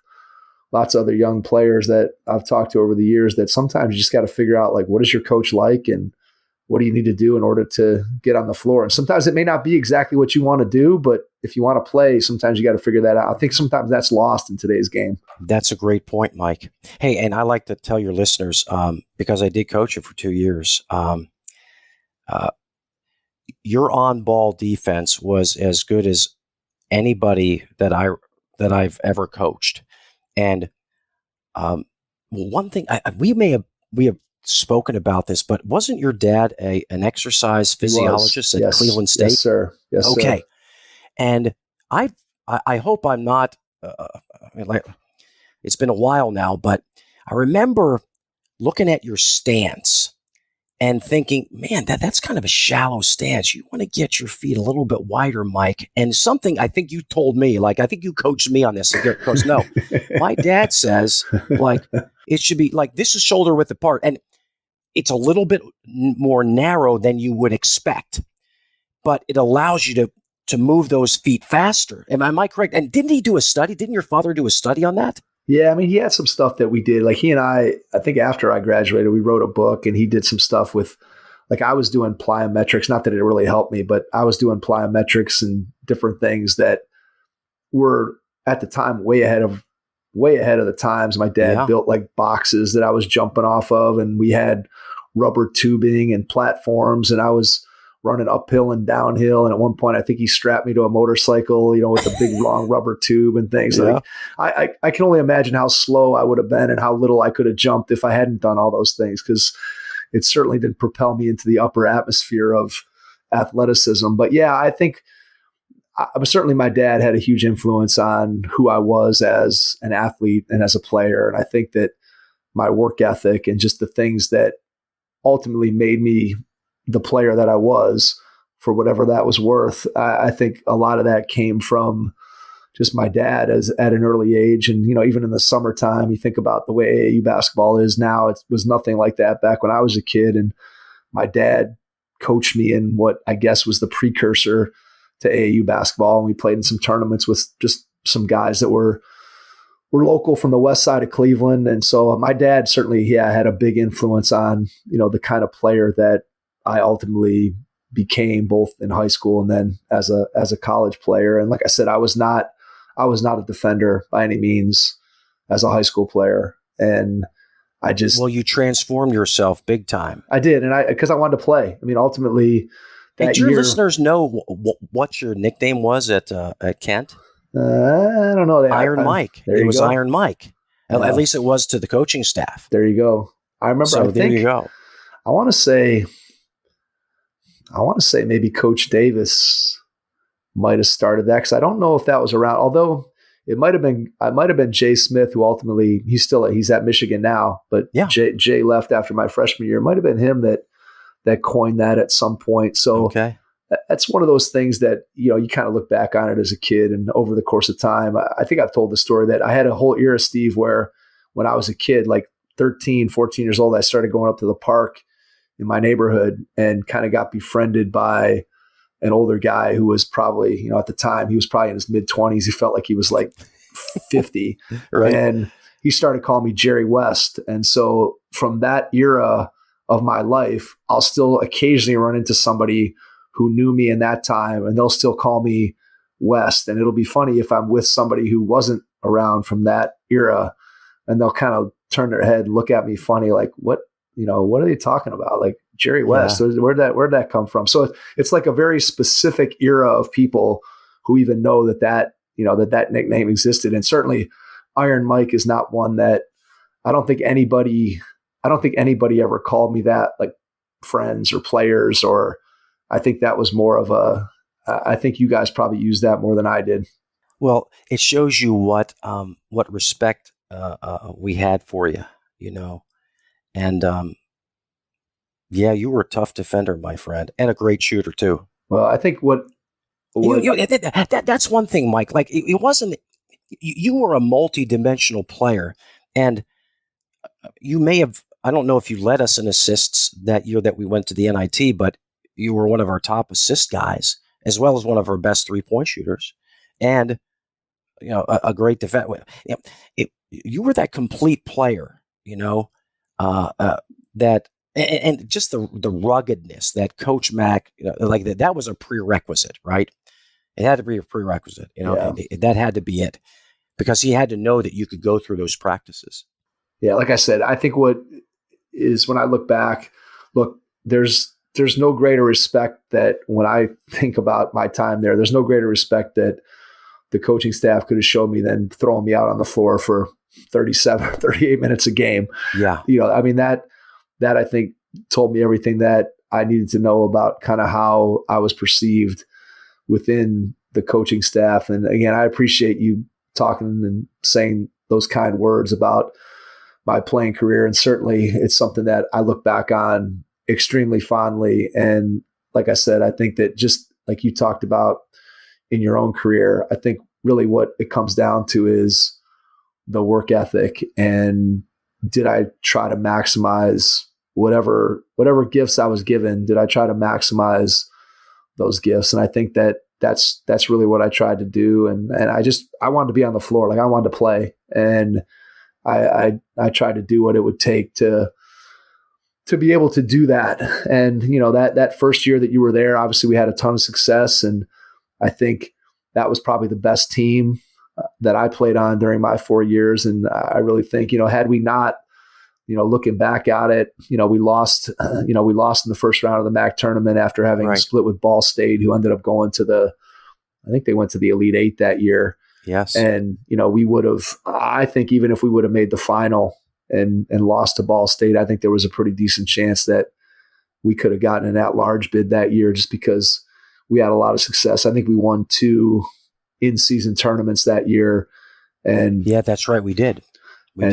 lots of other young players that I've talked to over the years, that sometimes you just got to figure out, like, what is your coach like, and what do you need to do in order to get on the floor? And sometimes it may not be exactly what you want to do, but if you want to play, sometimes you got to figure that out. I think sometimes that's lost in today's game. That's a great point, Mike. Hey, and I like to tell your listeners, because I did coach you for 2 years, your on-ball defense was as good as anybody that I've ever coached. And one thing we have spoken about this, but wasn't your dad an exercise physiologist at Cleveland State? Yes, sir. Yes, okay. Sir. And I hope I'm not. It's been a while now, but I remember looking at your stance and thinking, man, that's kind of a shallow stance. You want to get your feet a little bit wider, Mike. And something I think you told me, like, I think you coached me on this. Because no, my dad says, like, it should be like, this is shoulder width apart. And it's a little bit more narrow than you would expect, but it allows you to move those feet faster. Am I correct? And didn't he do a study? Didn't your father do a study on that? Yeah, I mean, he had some stuff that we did. Like, he and I think after I graduated, we wrote a book, and he did some stuff with, like, I was doing plyometrics. Not that it really helped me, but I was doing plyometrics and different things that were at the time way ahead of the times. My dad built like boxes that I was jumping off of, and we had rubber tubing and platforms, and I was running uphill and downhill. And at one point, I think he strapped me to a motorcycle, with a big long rubber tube and things. Yeah. Like, I can only imagine how slow I would have been and how little I could have jumped if I hadn't done all those things, because it certainly didn't propel me into the upper atmosphere of athleticism. But yeah, I think certainly my dad had a huge influence on who I was as an athlete and as a player. And I think that my work ethic and just the things that ultimately made me the player that I was, for whatever that was worth, I think a lot of that came from just my dad as at an early age. And, even in the summertime, you think about the way AAU basketball is now. It was nothing like that back when I was a kid. And my dad coached me in what I guess was the precursor to AAU basketball. And we played in some tournaments with just some guys that were local from the west side of Cleveland. And so my dad certainly had a big influence on, the kind of player that I ultimately became, both in high school and then as a college player. And like I said, I was not a defender by any means as a high school player. And you transformed yourself big time. I did. And because I wanted to play. I mean, ultimately did your listeners know what your nickname was at Kent? I don't know. Mike. It was Iron Mike. At least it was to the coaching staff. There you go. I remember. So there you go. I want to say maybe Coach Davis might have started that, because I don't know if that was around. Although it might have been Jay Smith, who ultimately he's at Michigan now. But yeah. Jay left after my freshman year. It might have been him that coined that at some point. So okay. That's one of those things that, you kind of look back on it as a kid, and over the course of time, I think I've told the story that I had a whole era, Steve, where when I was a kid, like 13, 14 years old, I started going up to the park in my neighborhood and kind of got befriended by an older guy who was probably, at the time, he was probably in his mid-20s. He felt like he was like 50. Right. And he started calling me Jerry West. And so from that era of my life, I'll still occasionally run into somebody who knew me in that time, and they'll still call me West. And it'll be funny if I'm with somebody who wasn't around from that era, and they'll kind of turn their head, look at me funny, like, what are they talking about? Like Jerry West, yeah. Where'd that come from? So it's like a very specific era of people who even know that nickname existed. And certainly Iron Mike is not one that I don't think anybody ever called me that, like friends or players, or I think that was more of I think you guys probably used that more than I did. Well, it shows you what respect we had for you, and you were a tough defender, my friend, and a great shooter too. Well, I think that's one thing, Mike. Like it wasn't. You were a multi-dimensional player, and you may have. I don't know if you led us in assists that year that we went to the NIT, but you were one of our top assist guys, as well as one of our best 3-point shooters, and a great defense. You were that complete player, that and just the ruggedness that Coach Mack, like that was a prerequisite, right? It had to be a prerequisite, that had to be it, because he had to know that you could go through those practices. Yeah, like I said, I think what is, when I look back, there's no greater respect that when I think about my time there's no greater respect that the coaching staff could have shown me than throwing me out on the floor for 37, 38 minutes a game. Yeah. I mean, that I think told me everything that I needed to know about kind of how I was perceived within the coaching staff. And again, I appreciate you talking and saying those kind words about my playing career. And certainly it's something that I look back on extremely fondly. And like I said, I think that just like you talked about in your own career, I think really what it comes down to is the work ethic. And did I try to maximize whatever gifts I was given? Did I try to maximize those gifts? And I think that that's really what I tried to do. And I wanted to be on the floor. Like I wanted to play. And I tried to do what it would take to be able to do that. And, that first year that you were there, obviously we had a ton of success. And I think that was probably the best team that I played on during my 4 years. And I really think, had we not, looking back at it, we lost in the first round of the MAC tournament after having split with Ball State, who ended up going to I think they went to the Elite Eight that year. Yes. And, we would have, I think even if we would have made the final and lost to Ball State, I think there was a pretty decent chance that we could have gotten an at-large bid that year just because we had a lot of success. I think we won 2 in-season tournaments that year. And yeah, that's right. We did.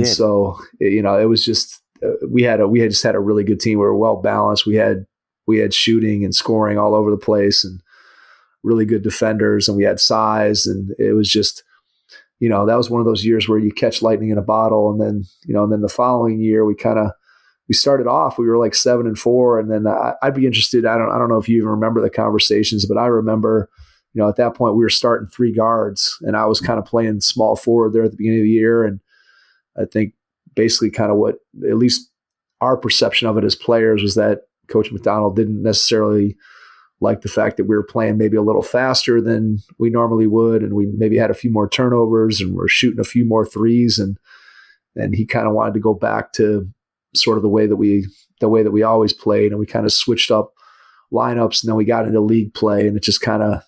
So, it was just, we had just had a really good team. We were well balanced. We had shooting and scoring all over the place and really good defenders, and we had size, and it was just that was one of those years where you catch lightning in a bottle. And then, and then the following year we started off, we were like 7-4. And then I'd be interested. I don't know if you even remember the conversations, but I remember, at that point we were starting 3 guards and I was kind of playing small forward there at the beginning of the year. And I think basically kind of what, at least our perception of it as players, was that Coach McDonald didn't necessarily like the fact that we were playing maybe a little faster than we normally would. And we maybe had a few more turnovers and we're shooting a few more threes. And he kind of wanted to go back to sort of the way that we always played. And we kind of switched up lineups, and then we got into league play, and it just kind of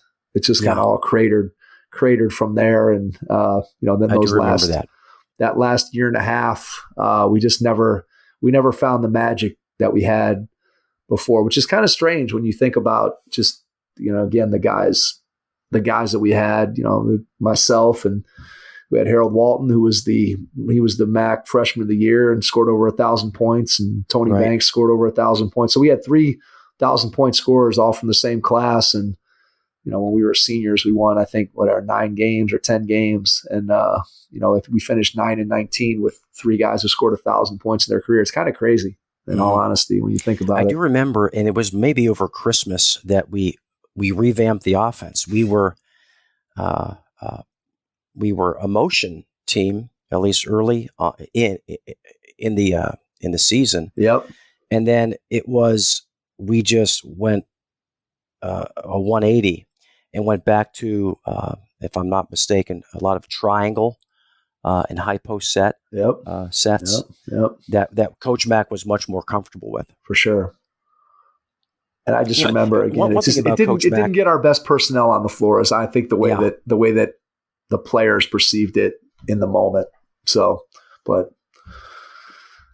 all cratered from there. And, then that last year and a half, we never found the magic that we had before, which is kind of strange when you think about just, again, the guys that we had, myself, and we had Harold Walton, he was the MAC freshman of the year and scored over 1,000 points, and Tony Banks scored over 1,000 points. So we had 3,000 point scorers all from the same class. And, when we were seniors, we won, I think, 9 games or 10 games. And, if we finished 9-19 with 3 guys who scored 1,000 points in their career, it's kind of crazy, in all honesty, when you think about it. I do remember, and it was maybe over Christmas, that we revamped the offense. We were a motion team, at least early in the season. Yep. And then we just went a 180 and went back to, if I'm not mistaken, a lot of triangle and high post sets. Yep. That Coach Mack was much more comfortable with, for sure. And I just remember, again, it didn't get our best personnel on the floor, as I think the way that the players perceived it in the moment. So, but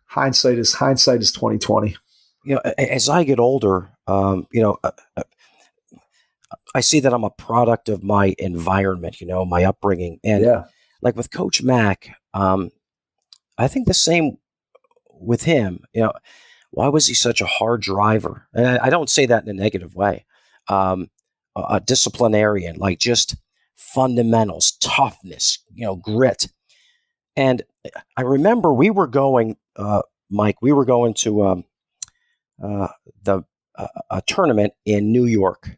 hindsight is 2020. As I get older, I see that I'm a product of my environment, my upbringing. And like with Coach Mack, I think the same with him. Why was he such a hard driver? And I don't say that in a negative way. A disciplinarian, like just fundamentals, toughness, grit. And I remember we were going, Mike, to a tournament in New York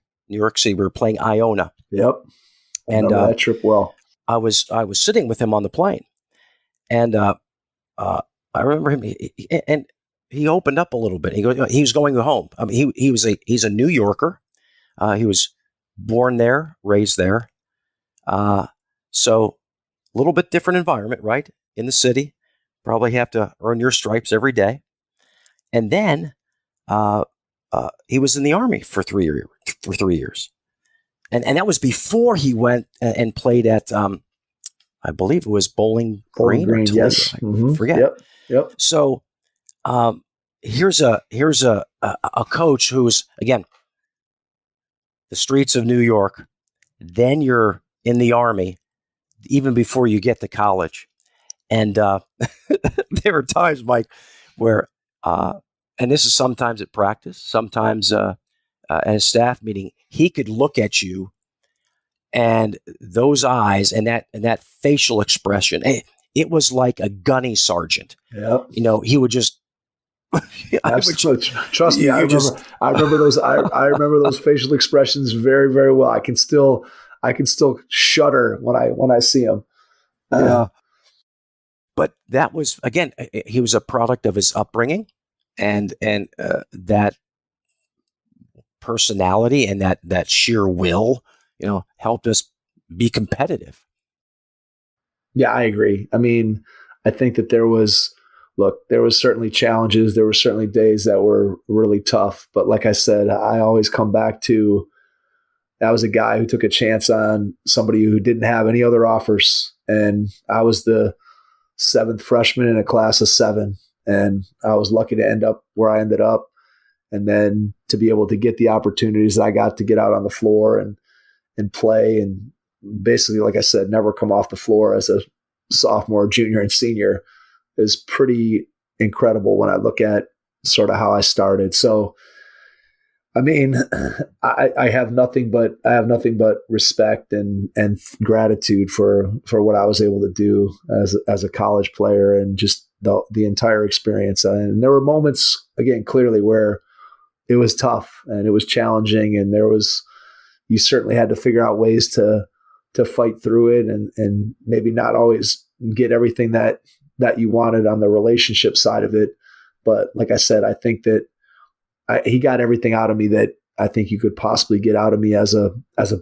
City. We were playing Iona. Yep. And that trip well. I was sitting with him on the plane, and I remember him, and he opened up a little bit. He was going home. I mean, he's a New Yorker. He was born there, raised there. So a little bit different environment, right? In the city, probably have to earn your stripes every day. And then he was in the Army for 3 years. And that was before he went and played at, I believe it was Bowling Green or Toledo. Yes. I forget. Yep. So here's a coach who's, again, the streets of New York. Then you're in the Army, even before you get to college. And there are times, Mike, where, and this is sometimes at practice, sometimes at a staff meeting, he could look at you and those eyes and that facial expression. It was like a gunny sergeant. Yep. He would just. Trust me, I remember those. I remember those facial expressions very, very well. I can still shudder when I see them. Yeah. But that was, again, he was a product of his upbringing, and that personality and that sheer will, helped us be competitive. Yeah, I agree. I mean, I think that there was certainly challenges. There were certainly days that were really tough. But like I said, I always come back to, that was a guy who took a chance on somebody who didn't have any other offers. And I was the 7th freshman in a class of 7. And I was lucky to end up where I ended up. And then to be able to get the opportunities that I got to get out on the floor and play, and basically, like I said, never come off the floor as a sophomore, junior, and senior is pretty incredible when I look at sort of how I started. So I mean, I have nothing but respect and gratitude for what I was able to do as a college player and just the entire experience. And there were moments, again, clearly where it was tough and it was challenging, and you certainly had to figure out ways to fight through it and maybe not always get everything that you wanted on the relationship side of it. But like I said, I think that he got everything out of me that I think you could possibly get out of me as a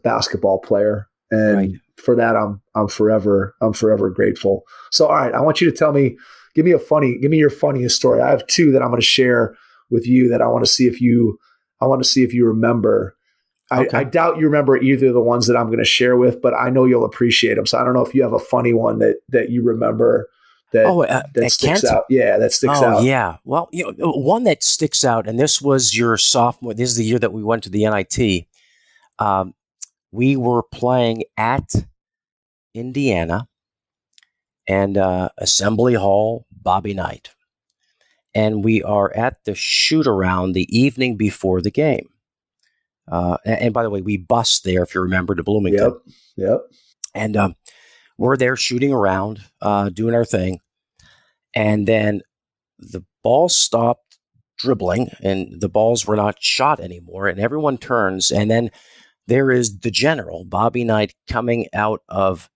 basketball player. And for that, I'm forever grateful. So, all right, I want you to give me your funniest story. I have two that I'm going to share with you that I want to see if you remember. Okay. I doubt you remember either of the ones that I'm going to share with, but I know you'll appreciate them. So I don't know if you have a funny one that you remember that sticks out. Yeah, that sticks out. Oh, yeah. Well, one that sticks out, and this was your sophomore. This is the year that we went to the NIT. We were playing at Indiana and Assembly Hall, Bobby Knight. And we are at the shoot-around the evening before the game. And by the way, we bused there, if you remember, to Bloomington. Yep. And we're there shooting around, doing our thing. And then the ball stopped dribbling and the balls were not shot anymore. And everyone turns. And then there is the general, Bobby Knight, coming out of,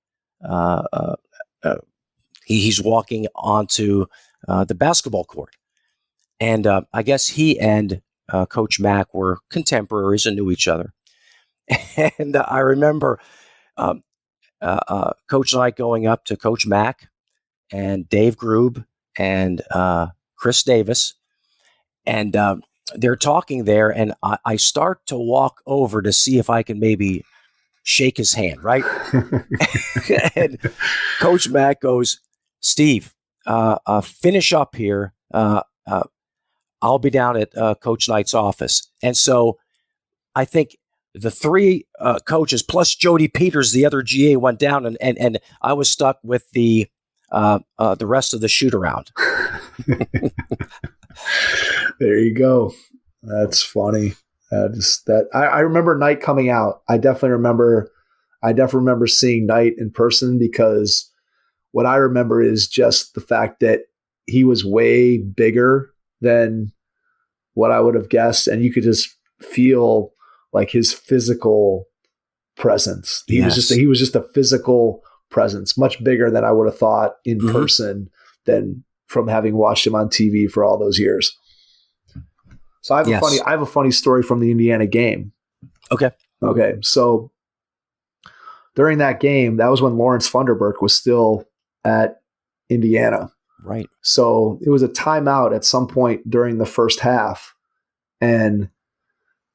he's walking onto the basketball court. And I guess he and Coach Mack were contemporaries and knew each other. And I remember Coach Knight going up to Coach Mack and Dave Grube and Chris Davis. And they're talking there. And I start to walk over to see if I can maybe shake his hand, right? And Coach Mack goes, "Steve, finish up here. I'll be down at Coach Knight's office." And so I think the three coaches plus Jody Peters, the other GA, went down, and I was stuck with the rest of the shoot around. There you go. That's funny. I remember Knight coming out. I definitely remember seeing Knight in person, because what I remember is just the fact that he was way bigger than what I would have guessed, and you could just feel like his physical presence. He was just a physical presence, much bigger than I would have thought in person than from having watched him on TV for all those years. So I have a funny story from the Indiana game. Okay. So during that game, that was when Lawrence Funderburk was still at Indiana. Right. So it was a timeout at some point during the first half. And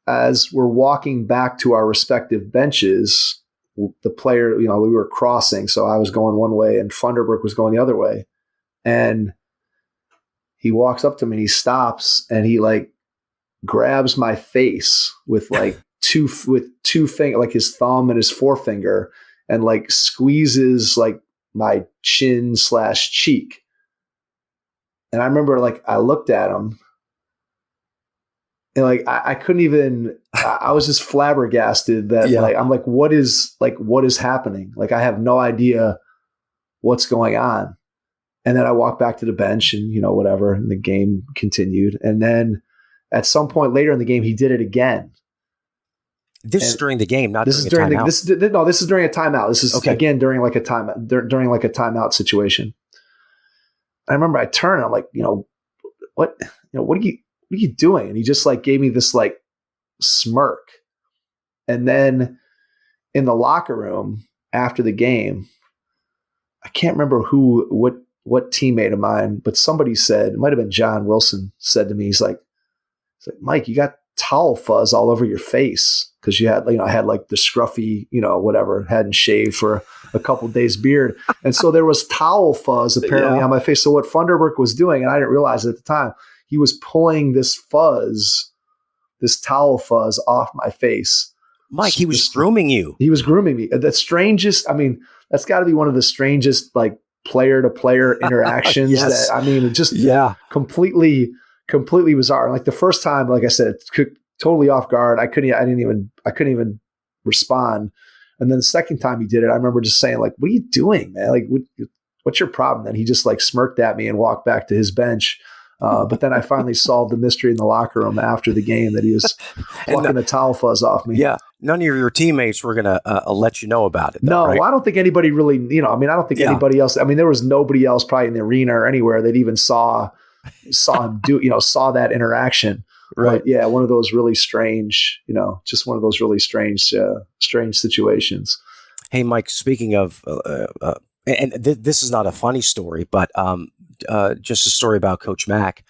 as we're walking back to our respective benches, the player, we were crossing. So I was going one way and Funderburk was going the other way. And he walks up to me and he stops and he grabs my face with two fingers, like his thumb and his forefinger, and squeezes my chin / cheek. And I remember I looked at him and I couldn't even, I was just flabbergasted that I'm what is happening? I have no idea what's going on. And then I walked back to the bench and, whatever, and the game continued. And then at some point later in the game, he did it again. This is during the game, not this during is a timeout. This is during a timeout. This is again during a timeout, during a timeout situation. I remember I turned, I'm like, what are you doing? And he just gave me this smirk. And then in the locker room after the game, I can't remember what teammate of mine, but somebody said, it might've been John Wilson, said to me, he's like, "Mike, you got towel fuzz all over your face." Cause you had, I had the scruffy, whatever, hadn't shaved for a couple days beard. And so there was towel fuzz apparently on my face. So what Funderburk was doing, and I didn't realize it at the time, he was pulling this towel fuzz off my face. Mike, he was grooming you. He was grooming me. The strangest, that's gotta be one of the strangest, player to player interactions completely bizarre. The first time, like I said, it totally off guard. I couldn't even respond. And then the second time he did it, I remember just saying, like, what are you doing, man? Like, what's your problem? Then he just like smirked at me and walked back to his bench. But then I finally solved the mystery in the locker room after the game that he was plucking the towel fuzz off me. Yeah. None of your teammates were going to let you know about it. Though, no, right? I don't think anybody really, I don't think anybody else, there was nobody else probably in the arena or anywhere that even saw him saw that interaction. Right. But yeah, one of those really strange, just one of those really strange situations. Hey, Mike, speaking of, this is not a funny story, but just a story about Coach Mack.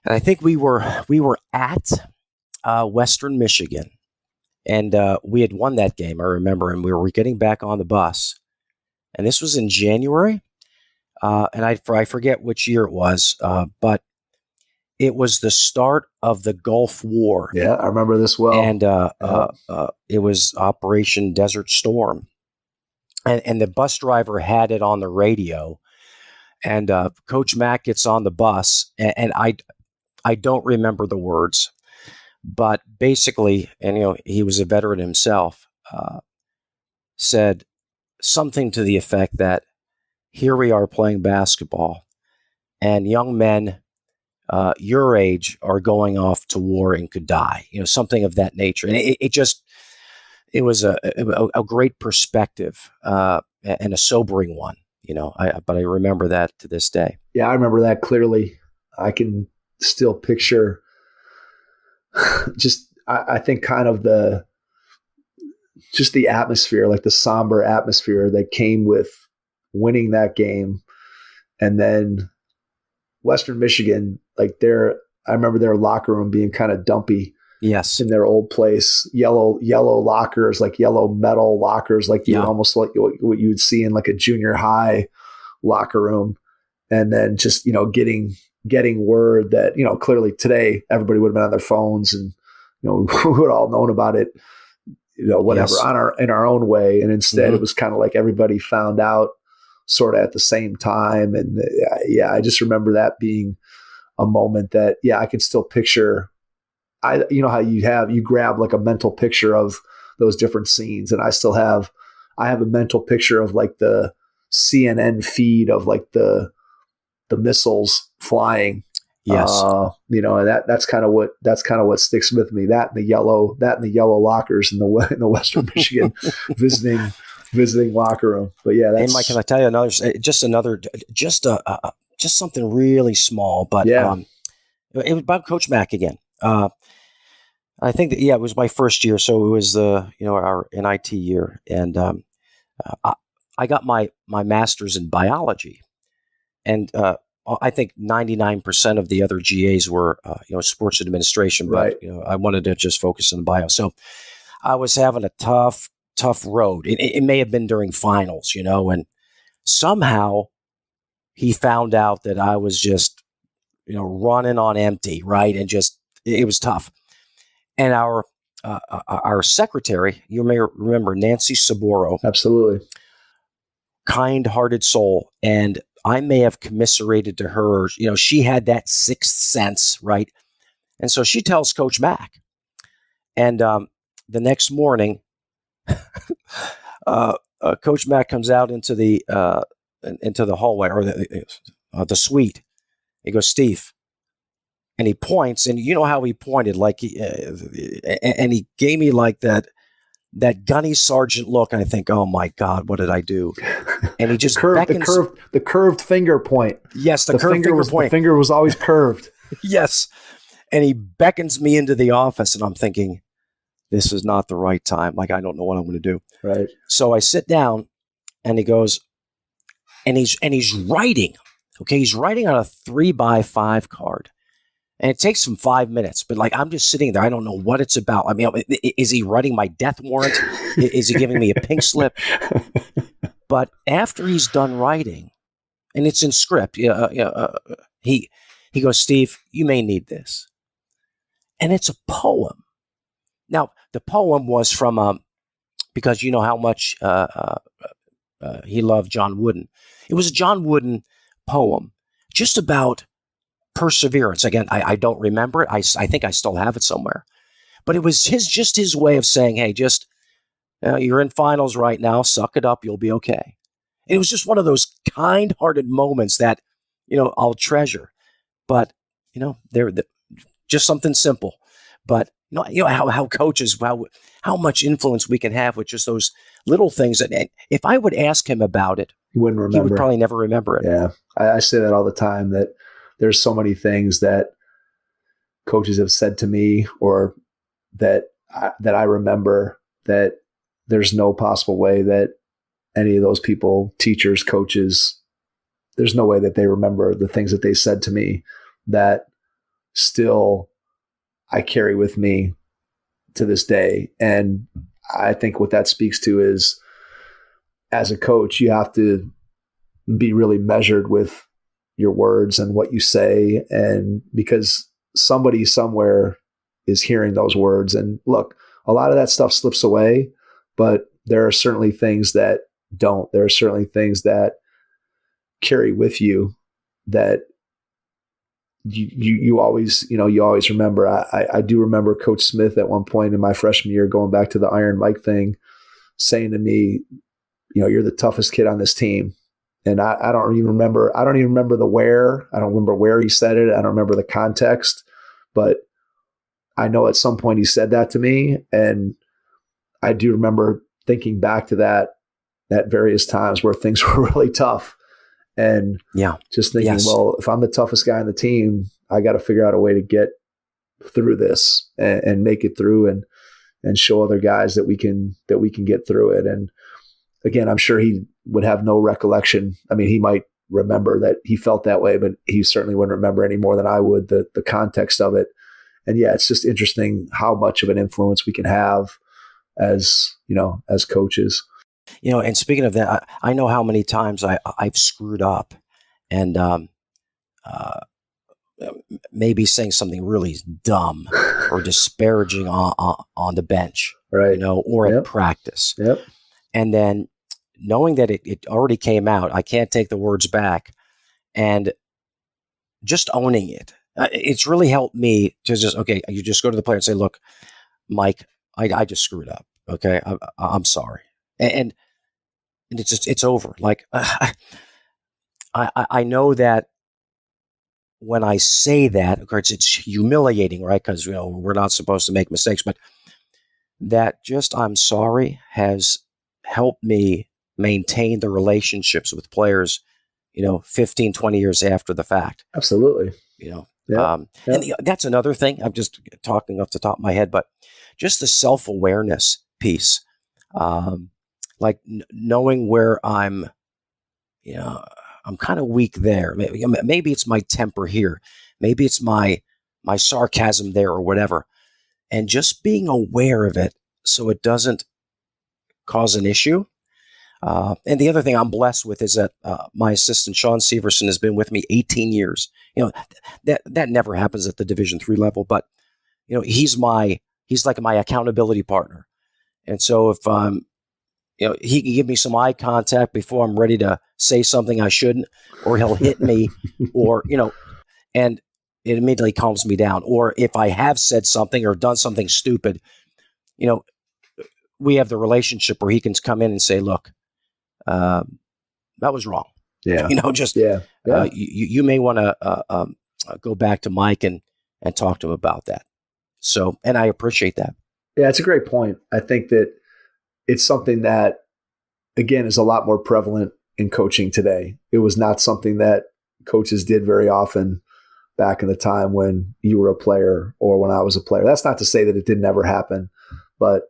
And I think we were at Western Michigan, and we had won that game, I remember, and we were getting back on the bus. And this was in January, and I forget which year it was, but it was the start of the Gulf War. Yeah, I remember this well. And it was Operation Desert Storm. And the bus driver had it on the radio. And Coach Mack gets on the bus, and I don't remember the words, but basically, and he was a veteran himself, said something to the effect that here we are playing basketball, and young men your age are going off to war and could die, something of that nature. And it was a great perspective and a sobering one. But I remember that to this day. Yeah, I remember that clearly. I can still picture I think kind of the atmosphere, like the somber atmosphere that came with winning that game. And then Western Michigan, I remember their locker room being kind of dumpy. Yes. In their old place, yellow lockers, like yellow metal lockers, like you almost like what you would see in like a junior high locker room. And then just, getting word that, clearly today everybody would have been on their phones and, we would all known about it, whatever in our own way. And instead it was kind of like everybody found out sort of at the same time. And I just remember that being a moment that, I can still picture. How you grab like a mental picture of those different scenes. And I have a mental picture of like the CNN feed of like the missiles flying. Yes. And that's kind of what sticks with me. That and the yellow lockers in the Western Michigan visiting locker room. But yeah, that's. Hey, Mike, can I tell you just something really small, but it was about Coach Mack again. I think that, it was my first year. So it was our NIT year. And I got my master's in biology. And I think 99% of the other GAs were, sports administration, but, I wanted to just focus on bio. So I was having a tough road. It may have been during finals, and somehow he found out that I was just, running on empty, right? And just, it was tough. And our secretary, you may remember Nancy Saboro. Absolutely. Kind-hearted soul. And I may have commiserated to her. She had that sixth sense, right? And so she tells Coach Mack. And the next morning, Coach Mack comes out into the hallway or the suite. He goes, Steve. And he points, and you know how he pointed, like, and he gave me like that gunny sergeant look. And I think, oh my God, what did I do? And he just the curved finger point. Yes, the curved finger point. The finger was always curved. Yes, and he beckons me into the office, and I'm thinking, this is not the right time. Like, I don't know what I'm going to do. Right. So I sit down, and he goes, and he's writing. Okay, he's writing on a 3x5 card. And it takes him 5 minutes, but like I'm just sitting there. I don't know what it's about. I mean, is he writing my death warrant? Is he giving me a pink slip? But after he's done writing, and it's in script, he goes, Steve, you may need this. And it's a poem. Now, the poem was from, because you know how much he loved John Wooden. It was a John Wooden poem just about perseverance. Again, I don't remember it. I think I still have it somewhere. But it was just his way of saying, hey, just you're in finals right now. Suck it up. You'll be okay. And it was just one of those kind-hearted moments that, I'll treasure. But, they're just something simple. But, how coaches, how much influence we can have with just those little things. And if I would ask him about it, He wouldn't remember. He would probably never remember it. Yeah. I say that all the time, that there's so many things that coaches have said to me or that I remember that there's no possible way that any of those people, teachers, coaches, there's no way that they remember the things that they said to me that still I carry with me to this day. And I think what that speaks to is, as a coach, you have to be really measured with your words and what you say. And because somebody somewhere is hearing those words, and look, a lot of that stuff slips away, but there are certainly things that don't. There are certainly things that carry with you that you always remember. I do remember Coach Smith at one point in my freshman year, going back to the Iron Mike thing, saying to me, you're the toughest kid on this team. And I don't even remember the where. I don't remember where he said it. I don't remember the context, but I know at some point he said that to me. And I do remember thinking back to that at various times where things were really tough. And just thinking, well, if I'm the toughest guy on the team, I got to figure out a way to get through this and make it through and show other guys that we can get through it. And again, I'm sure he would have no recollection. I mean, he might remember that he felt that way, but he certainly wouldn't remember any more than I would the context of it. And it's just interesting how much of an influence we can have as coaches. And speaking of that, I know how many times I've screwed up and maybe saying something really dumb or disparaging on the bench, right? Or at practice. Yep. And then knowing that it already came out, I can't take the words back, and just owning it. It's really helped me to you just go to the player and say, look, Mike, I just screwed up. Okay. I'm sorry. And it's over. Like, I know that when I say that, of course, it's humiliating, right? Because, we're not supposed to make mistakes, but that just, I'm sorry, has helped me maintain the relationships with players, 15, 20 years after the fact. Absolutely. And that's another thing. I'm just talking off the top of my head, but just the self-awareness piece, like knowing where I'm kind of weak there. Maybe it's my temper here. Maybe it's my sarcasm there or whatever. And just being aware of it so it doesn't cause an issue. And the other thing I'm blessed with is that my assistant, Sean Severson, has been with me 18 years. That never happens at the Division III level, but he's like my accountability partner. And so if he can give me some eye contact before I'm ready to say something I shouldn't, or he'll hit me, or and it immediately calms me down. Or if I have said something or done something stupid, we have the relationship where he can come in and say, look, that was wrong. Yeah. You may want to go back to Mike and talk to him about that. So, and I appreciate that. Yeah, it's a great point. I think that it's something that, again, is a lot more prevalent in coaching today. It was not something that coaches did very often back in the time when you were a player or when I was a player. That's not to say that it didn't ever happen, but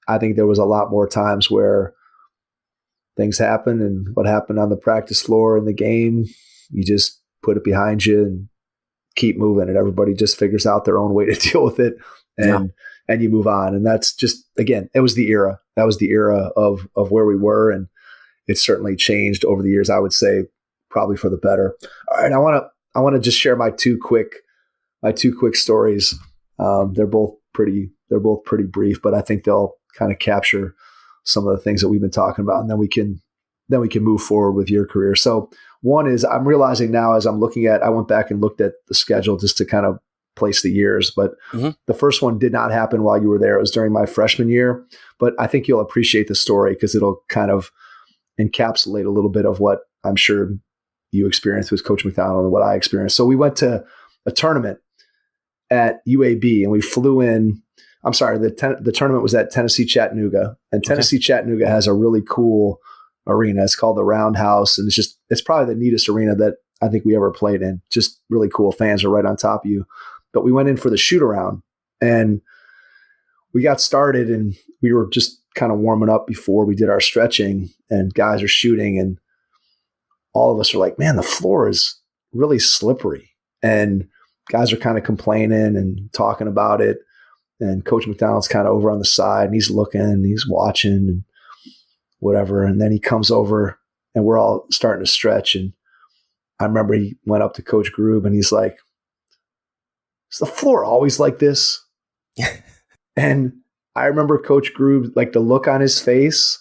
I think there was a lot more times where things happen, and what happened on the practice floor in the game, you just put it behind you and keep moving, and everybody just figures out their own way to deal with it, and you move on. And that's just, again, it was the era. That was the era of where we were, and it's certainly changed over the years. I would say probably for the better. All right, I want to just share my two quick stories. They're both pretty brief, but I think they'll kind of capture some of the things that we've been talking about, and then we can move forward with your career. So one is, I'm realizing now as I'm looking at, I went back and looked at the schedule just to kind of place the years, but the first one did not happen while you were there. It was during my freshman year, but I think you'll appreciate the story because it'll kind of encapsulate a little bit of what I'm sure you experienced with Coach McDonald and what I experienced. So we went to a tournament at UAB and we flew in. I'm sorry, the tournament was at Tennessee Chattanooga, and Tennessee Chattanooga has a really cool arena. It's called the Roundhouse, and it's probably the neatest arena that I think we ever played in. Just really cool. Fans are right on top of you. But we went in for the shoot around, and we got started, and we were just kind of warming up before we did our stretching, and guys are shooting, and all of us are like, man, the floor is really slippery. And guys are kind of complaining and talking about it. And Coach McDonald's kind of over on the side, and he's looking, and he's watching and whatever. And then he comes over, and we're all starting to stretch. And I remember he went up to Coach Grube, and he's like, is the floor always like this? And I remember Coach Grube, like the look on his face,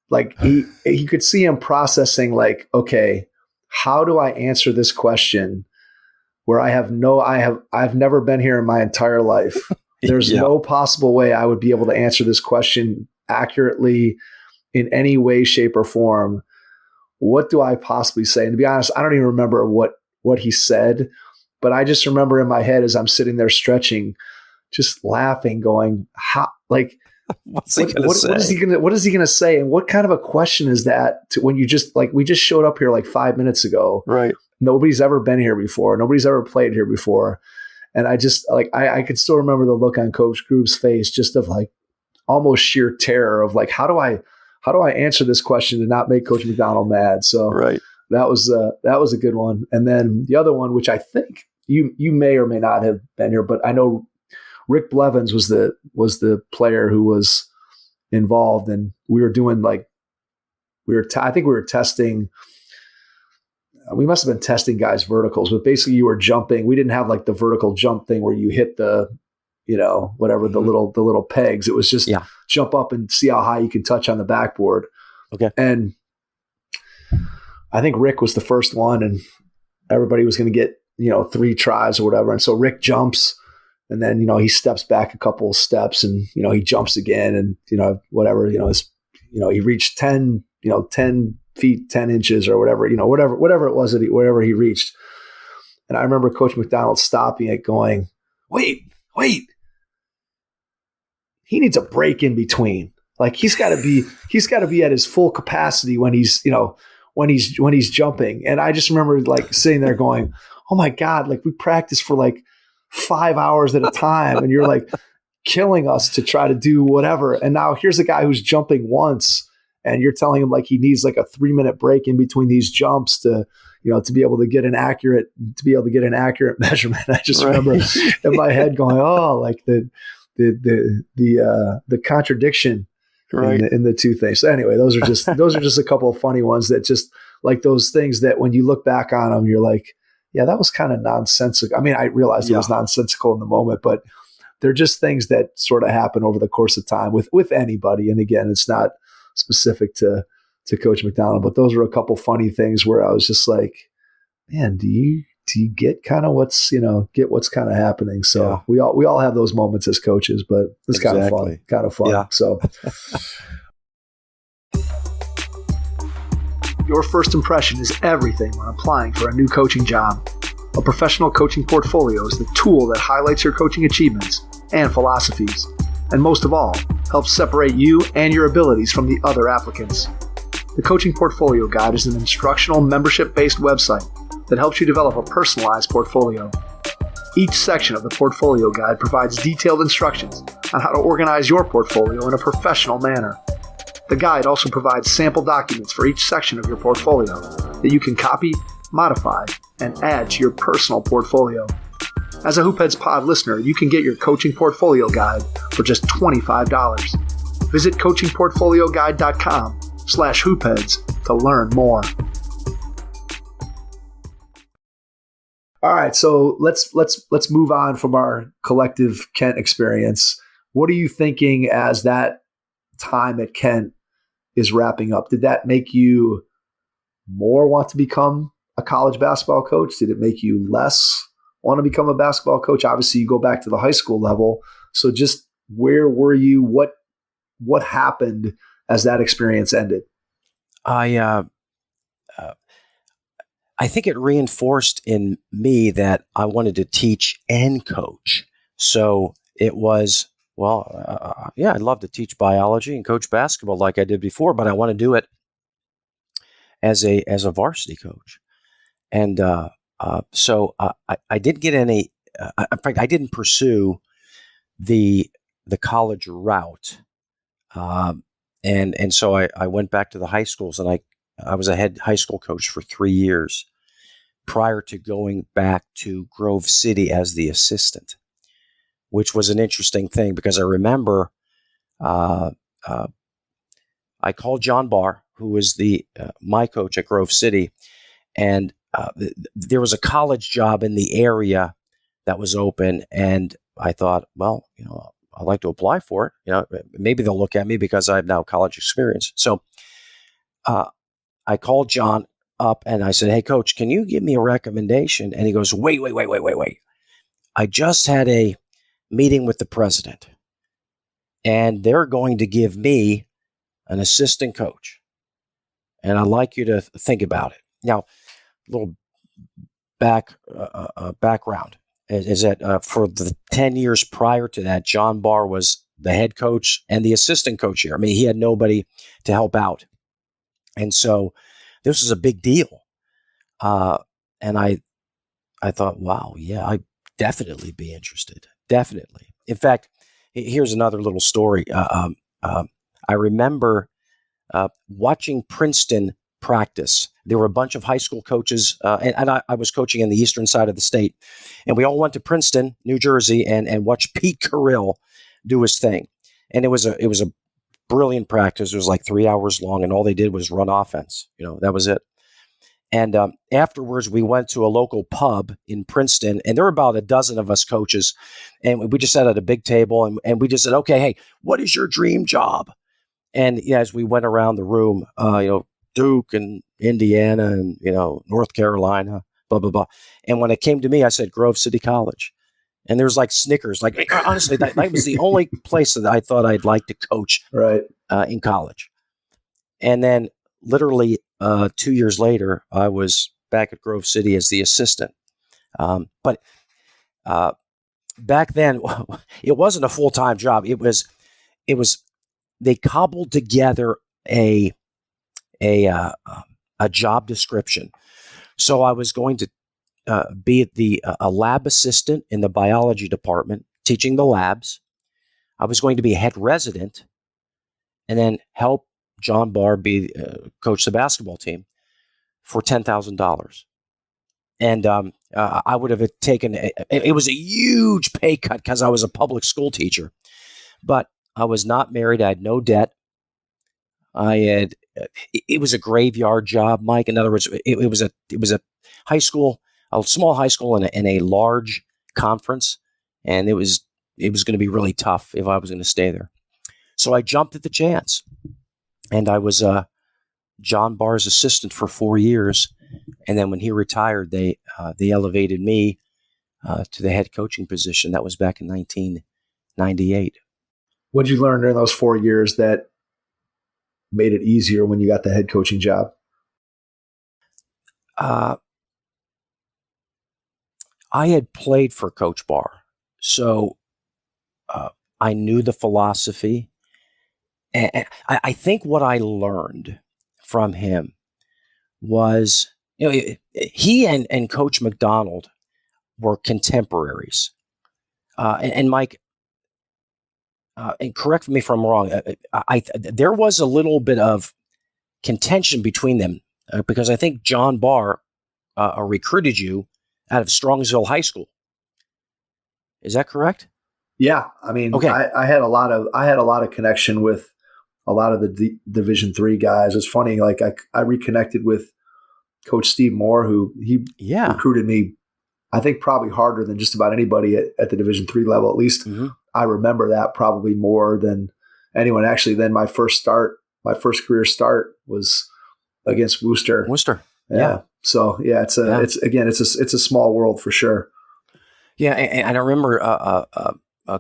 like he could see him processing like, okay, how do I answer this question where I've never been here in my entire life. There's no possible way I would be able to answer this question accurately in any way, shape, or form. What do I possibly say? And to be honest, I don't even remember what he said, but I just remember in my head as I'm sitting there stretching, just laughing, going, how, like, what is he gonna say? And what kind of a question is that when you just like, we just showed up here like 5 minutes ago. Right. Nobody's ever been here before. Nobody's ever played here before. And I just like, I could still remember the look on Coach Grube's face, just of like almost sheer terror of like, how do I answer this question to not make Coach McDonald mad? So that was a good one. And then the other one, which I think you may or may not have been here, but I know Rick Blevins was the player who was involved, and we were doing like, I think we were testing. We must have been testing guys' verticals, but basically you were jumping. We didn't have like the vertical jump thing where you hit the, whatever, the little pegs. It was just jump up and see how high you can touch on the backboard. Okay. And I think Rick was the first one, and everybody was going to get, 3 tries or whatever. And so Rick jumps, and then, he steps back a couple of steps, and, he jumps again, and, whatever, he reached 10 feet, 10 inches or whatever, whatever it was wherever he reached. And I remember Coach McDonald stopping it, going, wait, he needs a break in between. Like he's got to be at his full capacity when he's jumping. And I just remember like sitting there going, oh my God, like we practice for like 5 hours at a time, and you're like killing us to try to do whatever. And now here's a guy who's jumping once, and you're telling him like he needs like a 3-minute break in between these jumps to be able to get an accurate measurement. I just remember in my head going, oh, like the contradiction in the two things. So anyway, those are just a couple of funny ones that just like those things that when you look back on them, you're like, yeah, that was kind of nonsensical. I mean, I realized it was nonsensical in the moment, but they're just things that sort of happen over the course of time with anybody. And again, it's not specific to Coach McDonald, but those were a couple funny things where I was just like, man, do you get kind of what's kind of happening? So we all have those moments as coaches, but it's kind of fun. Yeah. So your first impression is everything when applying for a new coaching job. A professional coaching portfolio is the tool that highlights your coaching achievements and philosophies, and most of all, helps separate you and your abilities from the other applicants. The Coaching Portfolio Guide is an instructional membership-based website that helps you develop a personalized portfolio. Each section of the Portfolio Guide provides detailed instructions on how to organize your portfolio in a professional manner. The guide also provides sample documents for each section of your portfolio that you can copy, modify, and add to your personal portfolio. As a Hoopheads Pod listener, you can get your Coaching Portfolio Guide for just $25. Visit coachingportfolioguide.com/hoopheads to learn more. All right, so let's move on from our collective Kent experience. What are you thinking as that time at Kent is wrapping up? Did that make you more want to become a college basketball coach? Did it make you less want to become a basketball coach? Obviously, you go back to the high school level. So just where were you? What happened as that experience ended? I think it reinforced in me that I wanted to teach and coach. So it was, I'd love to teach biology and coach basketball like I did before, but I want to do it as a varsity coach. And so I didn't get any. In fact, I didn't pursue the college route, and so I went back to the high schools, and I was a head high school coach for 3 years prior to going back to Grove City as the assistant, which was an interesting thing because I remember I called John Barr, who was my coach at Grove City, and there was a college job in the area that was open, and I thought, well, I'd like to apply for it. Maybe they'll look at me because I have now college experience. So I called John up and I said, hey, coach, can you give me a recommendation? And he goes, wait. I just had a meeting with the president, and they're going to give me an assistant coach. And I'd like you to think about it. Now, a little background is that for the 10 years prior to that, John Barr was the head coach and the assistant coach here. I mean, he had nobody to help out. And so this was a big deal. And I thought, wow, yeah, I'd definitely be interested. Definitely. In fact, here's another little story. I remember watching Princeton practice. There were a bunch of high school coaches, and I was coaching in the eastern side of the state. And we all went to Princeton, New Jersey, and watched Pete Carrill do his thing. And it was a brilliant practice. It was like 3 hours long, and all they did was run offense. That was it. And afterwards, we went to a local pub in Princeton, and there were about a dozen of us coaches. And we just sat at a big table, and we just said, okay, hey, what is your dream job? And as we went around the room, Duke and Indiana and, North Carolina, blah, blah, blah. And when it came to me, I said Grove City College. And there was like Snickers. Like, honestly, that was the only place that I thought I'd like to coach in college. And then literally 2 years later, I was back at Grove City as the assistant. But back then, it wasn't a full-time job. It was they cobbled together a job description. So I was going to be a lab assistant in the biology department, teaching the labs. I was going to be a head resident, and then help John Barr coach the basketball team for $10,000. And I would have taken it was a huge pay cut because I was a public school teacher, but I was not married. I had no debt. It was a graveyard job, Mike. In other words, it was a high school, a small high school in a large conference, and it was going to be really tough if I was going to stay there. So I jumped at the chance, and I was John Barr's assistant for 4 years, and then when he retired, they elevated me to the head coaching position. That was back in 1998. What did you learn during those 4 years that made it easier when you got the head coaching job? I had played for Coach Barr, so I knew the philosophy. And I think what I learned from him was, he and Coach McDonald were contemporaries. And Mike, and correct me if I'm wrong, there was a little bit of contention between them because I think John Barr recruited you out of Strongsville High School. Is that correct? Yeah, I mean, okay. I had a lot of connection with a lot of the Division III guys. It's funny, like I reconnected with Coach Steve Moore, who he recruited me, I think probably harder than just about anybody at the Division III level. At least I remember that probably more than anyone. Actually, then my first career start was against Worcester. Worcester. Yeah. So yeah, it's a small world for sure. Yeah, and I remember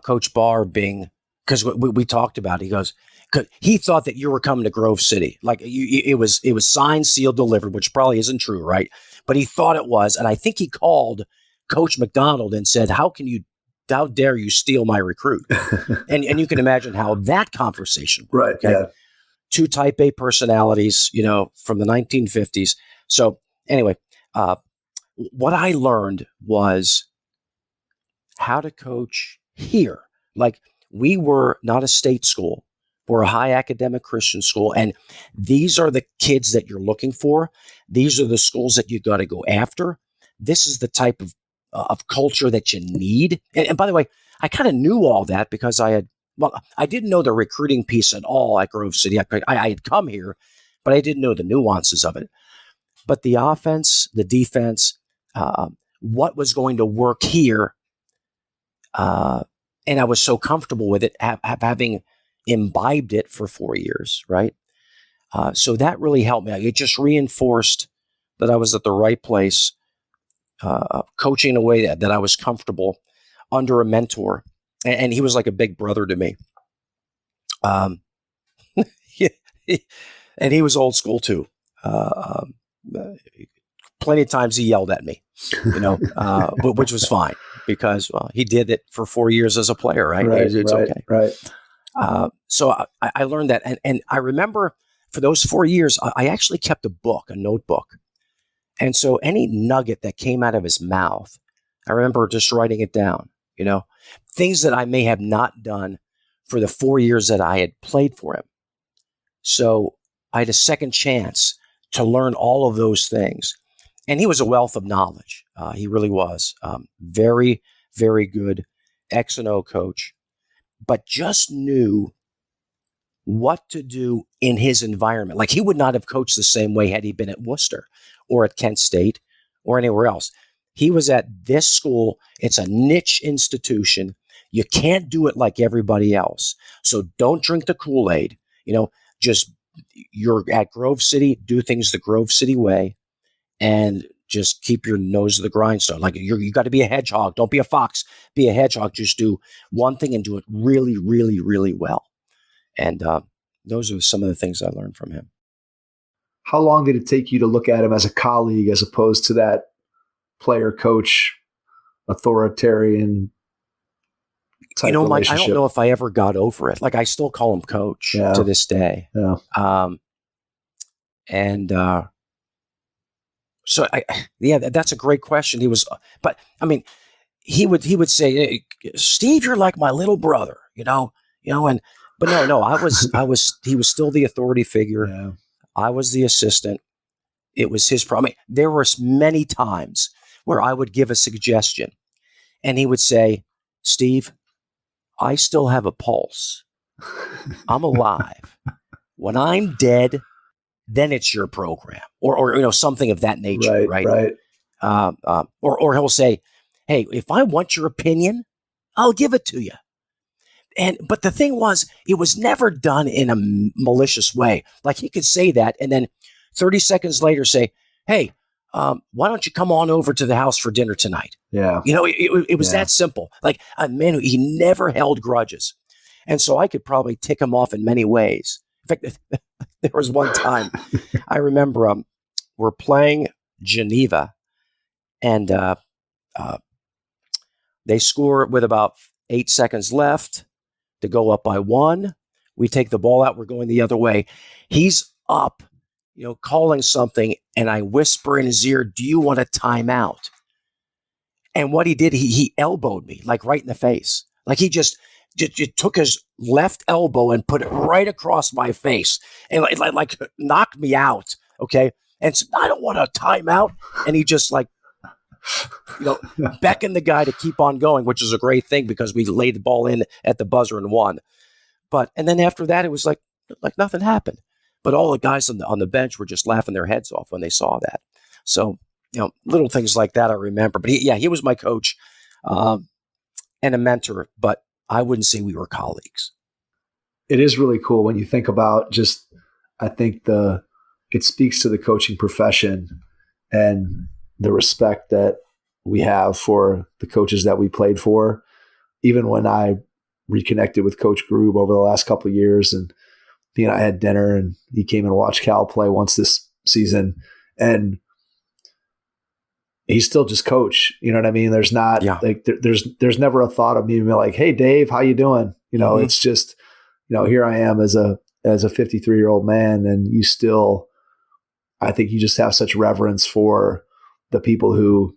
Coach Barr being, because we talked about it, he goes, 'cause he thought that you were coming to Grove City. Like it was signed, sealed, delivered, which probably isn't true, right? But he thought it was. And I think he called Coach McDonald and said, how dare you steal my recruit? and you can imagine how that conversation went, Right. okay? Yeah. Two type A personalities, from the 1950s. So anyway, what I learned was how to coach here. Like, we were not a state school. We're a high academic Christian school. And these are the kids that you're looking for. These are the schools that you got to go after. This is the type of culture that you need. And by the way, I kind of knew all that because I didn't know the recruiting piece at all at Grove City. I had come here, but I didn't know the nuances of it. But the offense, the defense, what was going to work here, and I was so comfortable with it, having imbibed it for 4 years, right? So that really helped me. It just reinforced that I was at the right place, coaching in a way that I was comfortable under a mentor. And he was like a big brother to me. And he was old school too. Plenty of times he yelled at me, which was fine because he did it for 4 years as a player, right? It's okay. Right. So I learned that. And I remember for those 4 years, I actually kept a notebook. And so any nugget that came out of his mouth, I remember just writing it down, things that I may have not done for the 4 years that I had played for him. So I had a second chance to learn all of those things. And he was a wealth of knowledge. He really was. Very, very good X and O coach, but just knew what to do in his environment. Like, he would not have coached the same way had he been at Worcester or at Kent State or anywhere else. He was at this school. It's a niche institution. You can't do it like everybody else. So don't drink the Kool-Aid. Just, you're at Grove City, do things the Grove City way, and just keep your nose to the grindstone. Like, you got to be a hedgehog. Don't be a fox. Be a hedgehog. Just do one thing and do it really, really, really well. And those are some of the things I learned from him. How long did it take you to look at him as a colleague as opposed to that player coach authoritarian type Mike, I relationship? don't know if I ever got over it. Like, I still call him coach to this day. Yeah. So that's a great question. He was, but I mean, he would say, hey, Steve, you're like my little brother, but he was still the authority figure. Yeah. I was the assistant. It was his problem. There were many times where I would give a suggestion and he would say, Steve, I still have a pulse. I'm alive. When I'm dead, then it's your program or something of that nature. Right. Or he'll say, hey, if I want your opinion, I'll give it to you. But the thing was, it was never done in a malicious way. Like, he could say that and then 30 seconds later say, hey, why don't you come on over to the house for dinner tonight? Yeah. It was that simple. Like, a man he never held grudges. And so I could probably tick him off in many ways. In fact, there was one time I remember we're playing Geneva and they score with about 8 seconds left to go up by 1. We take the ball out. We're going the other way. He's up, calling something. And I whisper in his ear, do you want a timeout? And what he did, he elbowed me like right in the face. Like, he just took his left elbow and put it right across my face and like knocked me out. Okay. And so, I don't want a timeout. And he just beckoned the guy to keep on going, which is a great thing because we laid the ball in at the buzzer and won. And then after that, it was like nothing happened. But all the guys on the bench were just laughing their heads off when they saw that. So, little things like that I remember. But he was my coach and a mentor, but I wouldn't say we were colleagues. It is really cool when you think about I think it speaks to the coaching profession and the respect that we have for the coaches that we played for. Even when I reconnected with Coach Grube over the last couple of years, and he and I had dinner, and he came and watched Cal play once this season, and he's still just coach. You know what I mean? There's not like there's never a thought of me being like, "Hey, Dave, how you doing?" You know, it's just, you know, here I am as a 53-year-old man, and you still, I think you just have such reverence for the people who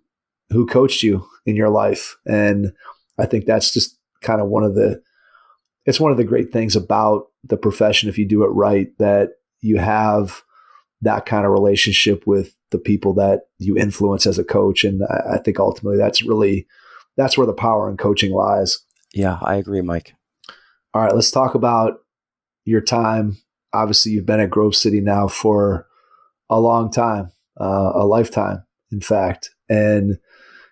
coached you in your life, and I think that's just kind of one of the great things about the profession, if you do it right, that you have that kind of relationship with the people that you influence as a coach. And I think ultimately that's where the power in coaching lies. Yeah, I agree, Mike. All right, let's talk about your time. Obviously, you've been at Grove City now for a long time, a lifetime, in fact. And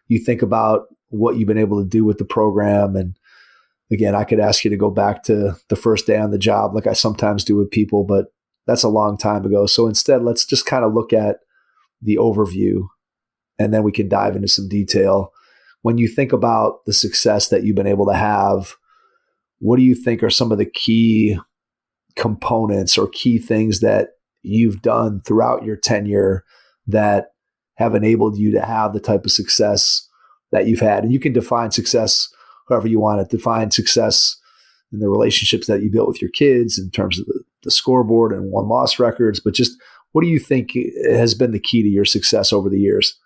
you think about what you've been able to do with the program. And again, I could ask you to go back to the first day on the job like I sometimes do with people, but that's a long time ago. So instead, let's just kind of look at the overview, and then we can dive into some detail. When you think about the success that you've been able to have, what do you think are some of the key components or key things that you've done throughout your tenure that have enabled you to have the type of success that you've had? And you can define success however you want to define success in the relationships that you built with your kids in terms of the scoreboard and won-loss records, but just what do you think has been the key to your success over the years?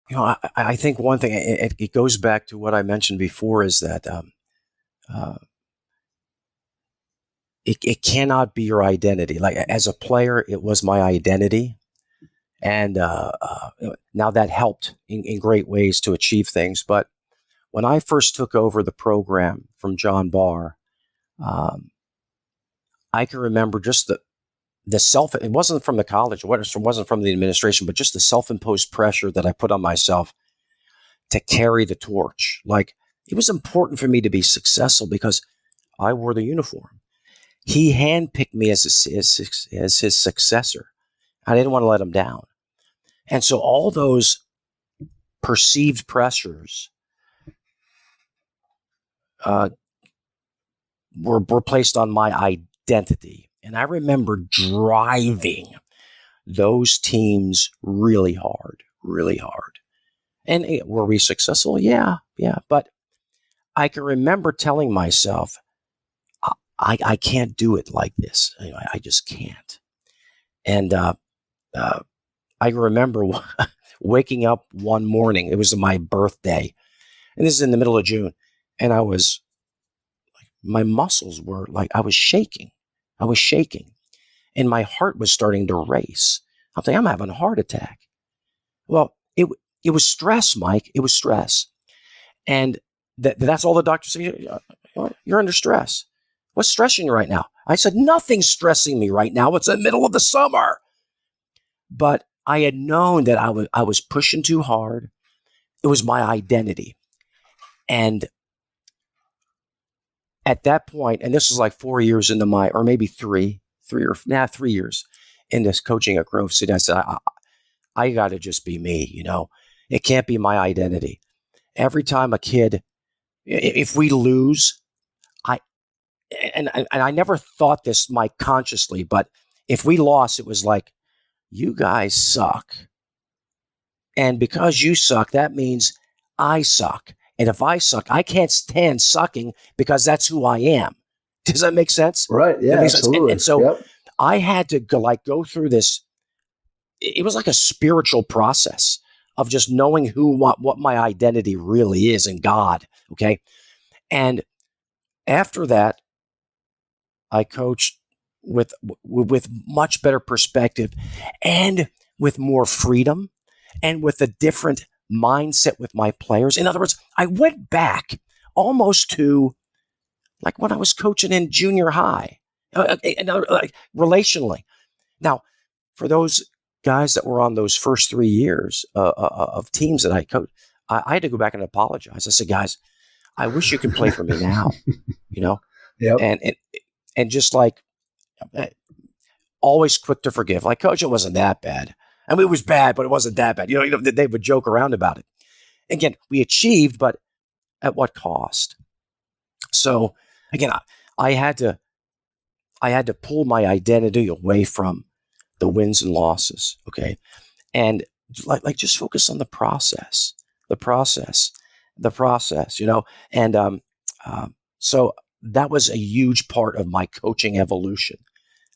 You know, I think one thing, it goes back to what I mentioned before, is that it cannot be your identity. Like as a player, it was my identity. And now that helped in great ways to achieve things. But when I first took over the program from John Barr, I can remember just the self, it wasn't from the college, it wasn't from the administration, but just the self-imposed pressure that I put on myself to carry the torch. Like, it was important for me to be successful because I wore the uniform. He handpicked me as his successor. I didn't want to let him down. And so all those perceived pressures were placed on my identity. And I remember driving those teams really hard. And were we successful? Yeah. But I can remember telling myself, I can't do it like this. I just can't. And I remember waking up one morning. It was my birthday. And this is in the middle of June. And I was, my muscles were like, I was shaking. And my heart was starting to race. I'm thinking, I'm having a heart attack. Well, it was stress, Mike. It was stress. And that's all the doctors say. You're under stress. What's stressing you right now? I said, nothing's stressing me right now. It's the middle of the summer. But I had known that I was pushing too hard. It was my identity. And at that point, and this was like 4 years into or maybe 3 years in this coaching at Grove City, I said, I got to just be me, It can't be my identity. Every time a kid, if we lose, and I never thought this, Mike, consciously, but if we lost, it was like, you guys suck. And because you suck, that means I suck. And if I suck, I can't stand sucking because that's who I am. Does that make sense? Right. Yeah, absolutely. And so I had to go through this. It was like a spiritual process of just knowing what my identity really is in God. Okay. And after that, I coached with much better perspective and with more freedom and with a different mindset with my players. In other words, I went back almost to like when I was coaching in junior high, like relationally. Now, for those guys that were on those first 3 years of teams that I coached, I had to go back and apologize. I said, guys, I wish you could play for me now, Yep. And just like always quick to forgive. Like, coach, it wasn't that bad. I mean, it was bad, but it wasn't that bad. They would joke around about it. Again, we achieved, but at what cost? So again, I had to pull my identity away from the wins and losses. Okay. And like just focus on the process, and so that was a huge part of my coaching evolution.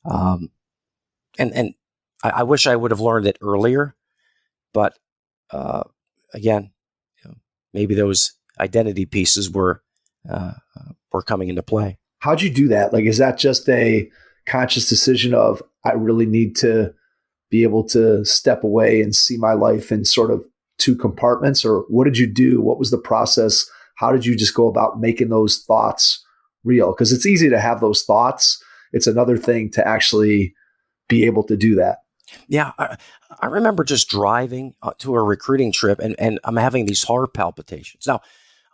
And I wish I would have learned it earlier, but again, maybe those identity pieces were coming into play. How'd you do that? Like, is that just a conscious decision of, I really need to be able to step away and see my life in sort of two compartments? Or what did you do? What was the process? How did you just go about making those thoughts real? Because it's easy to have those thoughts. It's another thing to actually be able to do that. Yeah. I remember just driving to a recruiting trip and I'm having these heart palpitations. Now,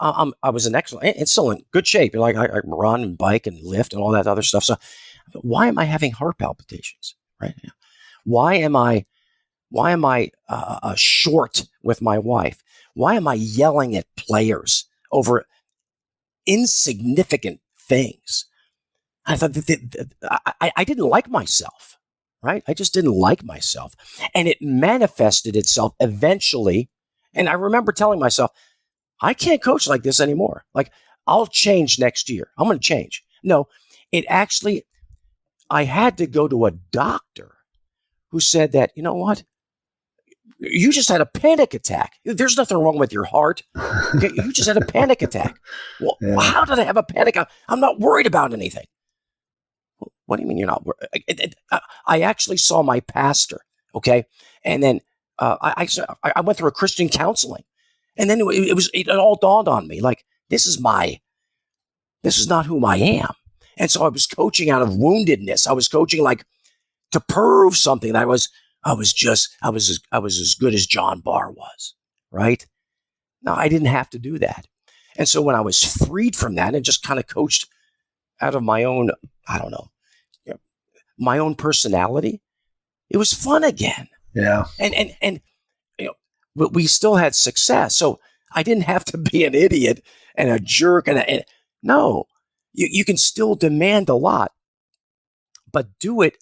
I was it's still in good shape. Like I run and bike and lift and all that other stuff. So why am I having heart palpitations? Right? Why am I short with my wife? Why am I yelling at players over insignificant things? I thought I didn't like myself, right? I just didn't like myself. And it manifested itself eventually. And I remember telling myself, I can't coach like this anymore. Like, I'll change next year. I'm going to change. No, I had to go to a doctor who said that, you know what? You just had a panic attack. There's nothing wrong with your heart. Okay? You just had a panic attack. Well, yeah. How did I have a panic? I'm not worried about anything. What do you mean you're not worried? I actually saw my pastor, okay? And then I went through a Christian counseling. And then it all dawned on me, like, this is not who I am. And so I was coaching out of woundedness. I was coaching like to prove something. I was as good as John Barr was, right? No, I didn't have to do that. And so when I was freed from that and just kind of coached out of my own, my own personality, it was fun again. Yeah. And but we still had success. So I didn't have to be an idiot and a jerk. No, you can still demand a lot, but do it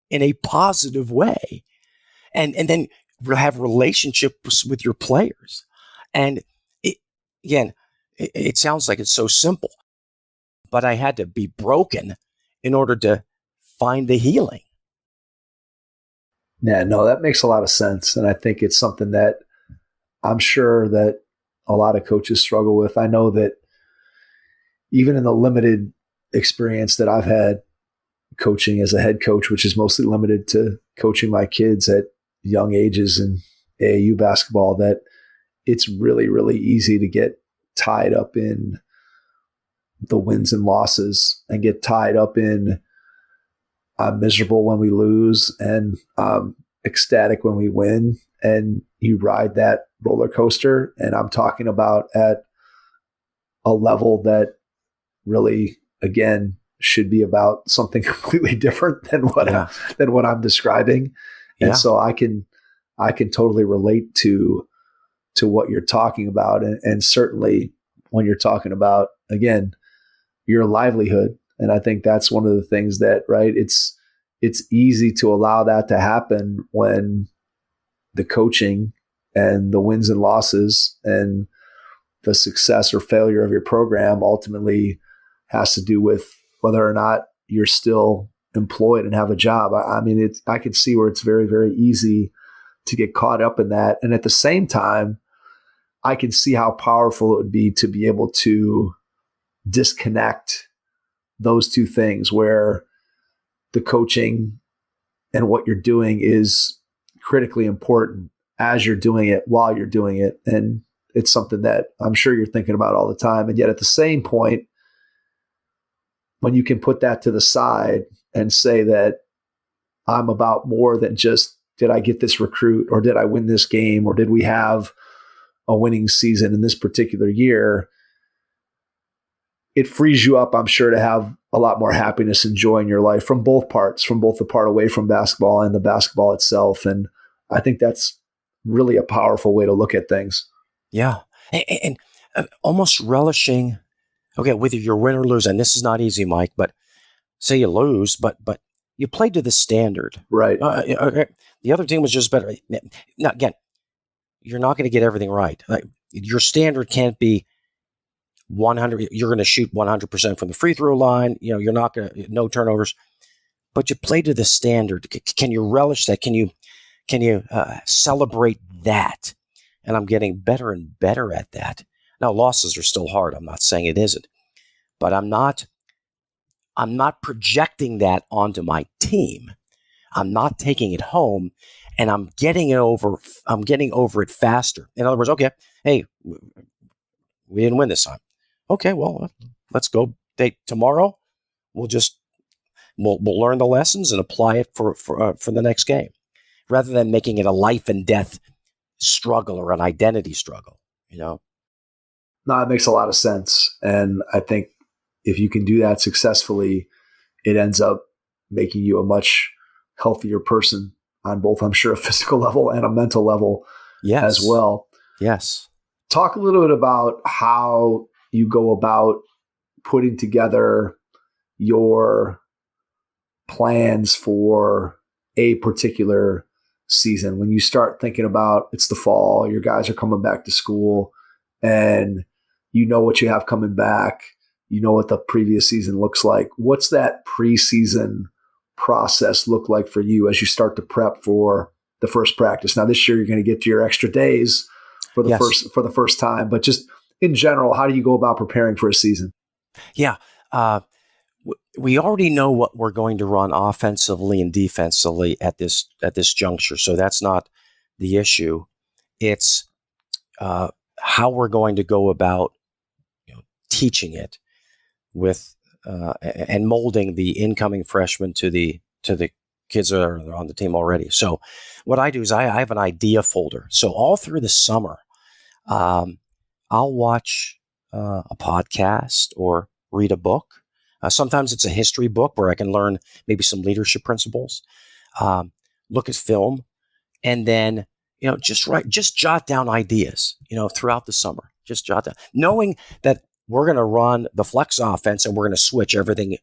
in a positive way. And then have relationships with your players. And it sounds like it's so simple, but I had to be broken in order to find the healing. Yeah, no, that makes a lot of sense. And I think it's something that I'm sure that a lot of coaches struggle with. I know that even in the limited experience that I've had coaching as a head coach, which is mostly limited to coaching my kids at young ages in AAU basketball, that it's really, really easy to get tied up in the wins and losses and get tied up in I'm miserable when we lose and I'm ecstatic when we win. And you ride that roller coaster. And I'm talking about at a level that really, again, should be about something completely different than what I'm describing. And so I can totally relate to what you're talking about. And certainly when you're talking about, again, your livelihood. And I think that's one of the things that, right, it's easy to allow that to happen when the coaching and the wins and losses and the success or failure of your program ultimately has to do with whether or not you're still employed and have a job. I mean, I can see where it's very, very easy to get caught up in that. And at the same time, I can see how powerful it would be to be able to disconnect those two things, where the coaching and what you're doing is critically important as you're doing it, while you're doing it. And it's something that I'm sure you're thinking about all the time. And yet at the same point, when you can put that to the side and say that I'm about more than just, did I get this recruit, or did I win this game, or did we have a winning season in this particular year, it frees you up, I'm sure, to have a lot more happiness and joy in your life from both parts, from both the part away from basketball and the basketball itself. And I think that's really a powerful way to look at things. Yeah. And almost relishing, okay, whether you're win or lose, and this is not easy, Mike, but say you lose, but you played to the standard. Right. The other team was just better. Now, again, you're not going to get everything right. Like, your standard can't be 100. You're going to shoot 100% from the free throw line. You're not going to, no turnovers, but you play to the standard. Can you relish that? Can you celebrate that? And I'm getting better and better at that. Now, losses are still hard. I'm not saying it isn't, but I'm not projecting that onto my team. I'm not taking it home, and I'm getting over it faster. In other words, okay, hey, we didn't win this time. Okay, well, let's go. Tomorrow, we'll learn the lessons and apply it for the next game, rather than making it a life and death struggle or an identity struggle. No, it makes a lot of sense, and I think if you can do that successfully, it ends up making you a much healthier person on both, I'm sure, a physical level and a mental level as well. Yes. Talk a little bit about how you go about putting together your plans for a particular season. When you start thinking about it's the fall, your guys are coming back to school, and you know what you have coming back. You know what the previous season looks like. What's that preseason process look like for you as you start to prep for the first practice? Now, this year you're going to get to your extra days for the first time, but just in general, how do you go about preparing for a season? Yeah, we already know what we're going to run offensively and defensively at this juncture, so that's not the issue. It's how we're going to go about teaching it with and molding the incoming freshmen to the kids that are on the team already. So what I do is I have an idea folder. So all through the summer, I'll watch a podcast or read a book. Sometimes it's a history book where I can learn maybe some leadership principles, look at film, and then just jot down ideas throughout the summer. Just jot down, knowing that we're going to run the flex offense and we're going to switch everything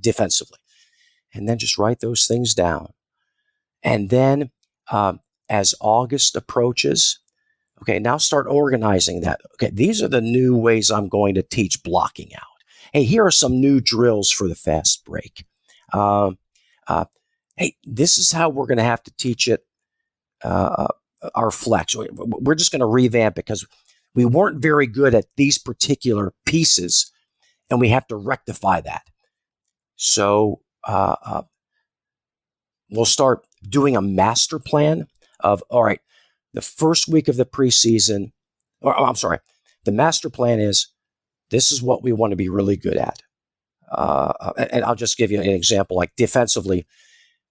defensively. And then just write those things down. And then as August approaches, okay, now start organizing that. Okay, these are the new ways I'm going to teach blocking out. Hey, here are some new drills for the fast break. Hey, this is how we're going to have to teach it, our flex. We're just going to revamp because we weren't very good at these particular pieces, and we have to rectify that. So we'll start doing a master plan of, all right, the first week of the preseason, the master plan is, this is what we want to be really good at. And I'll just give you an example. Like defensively,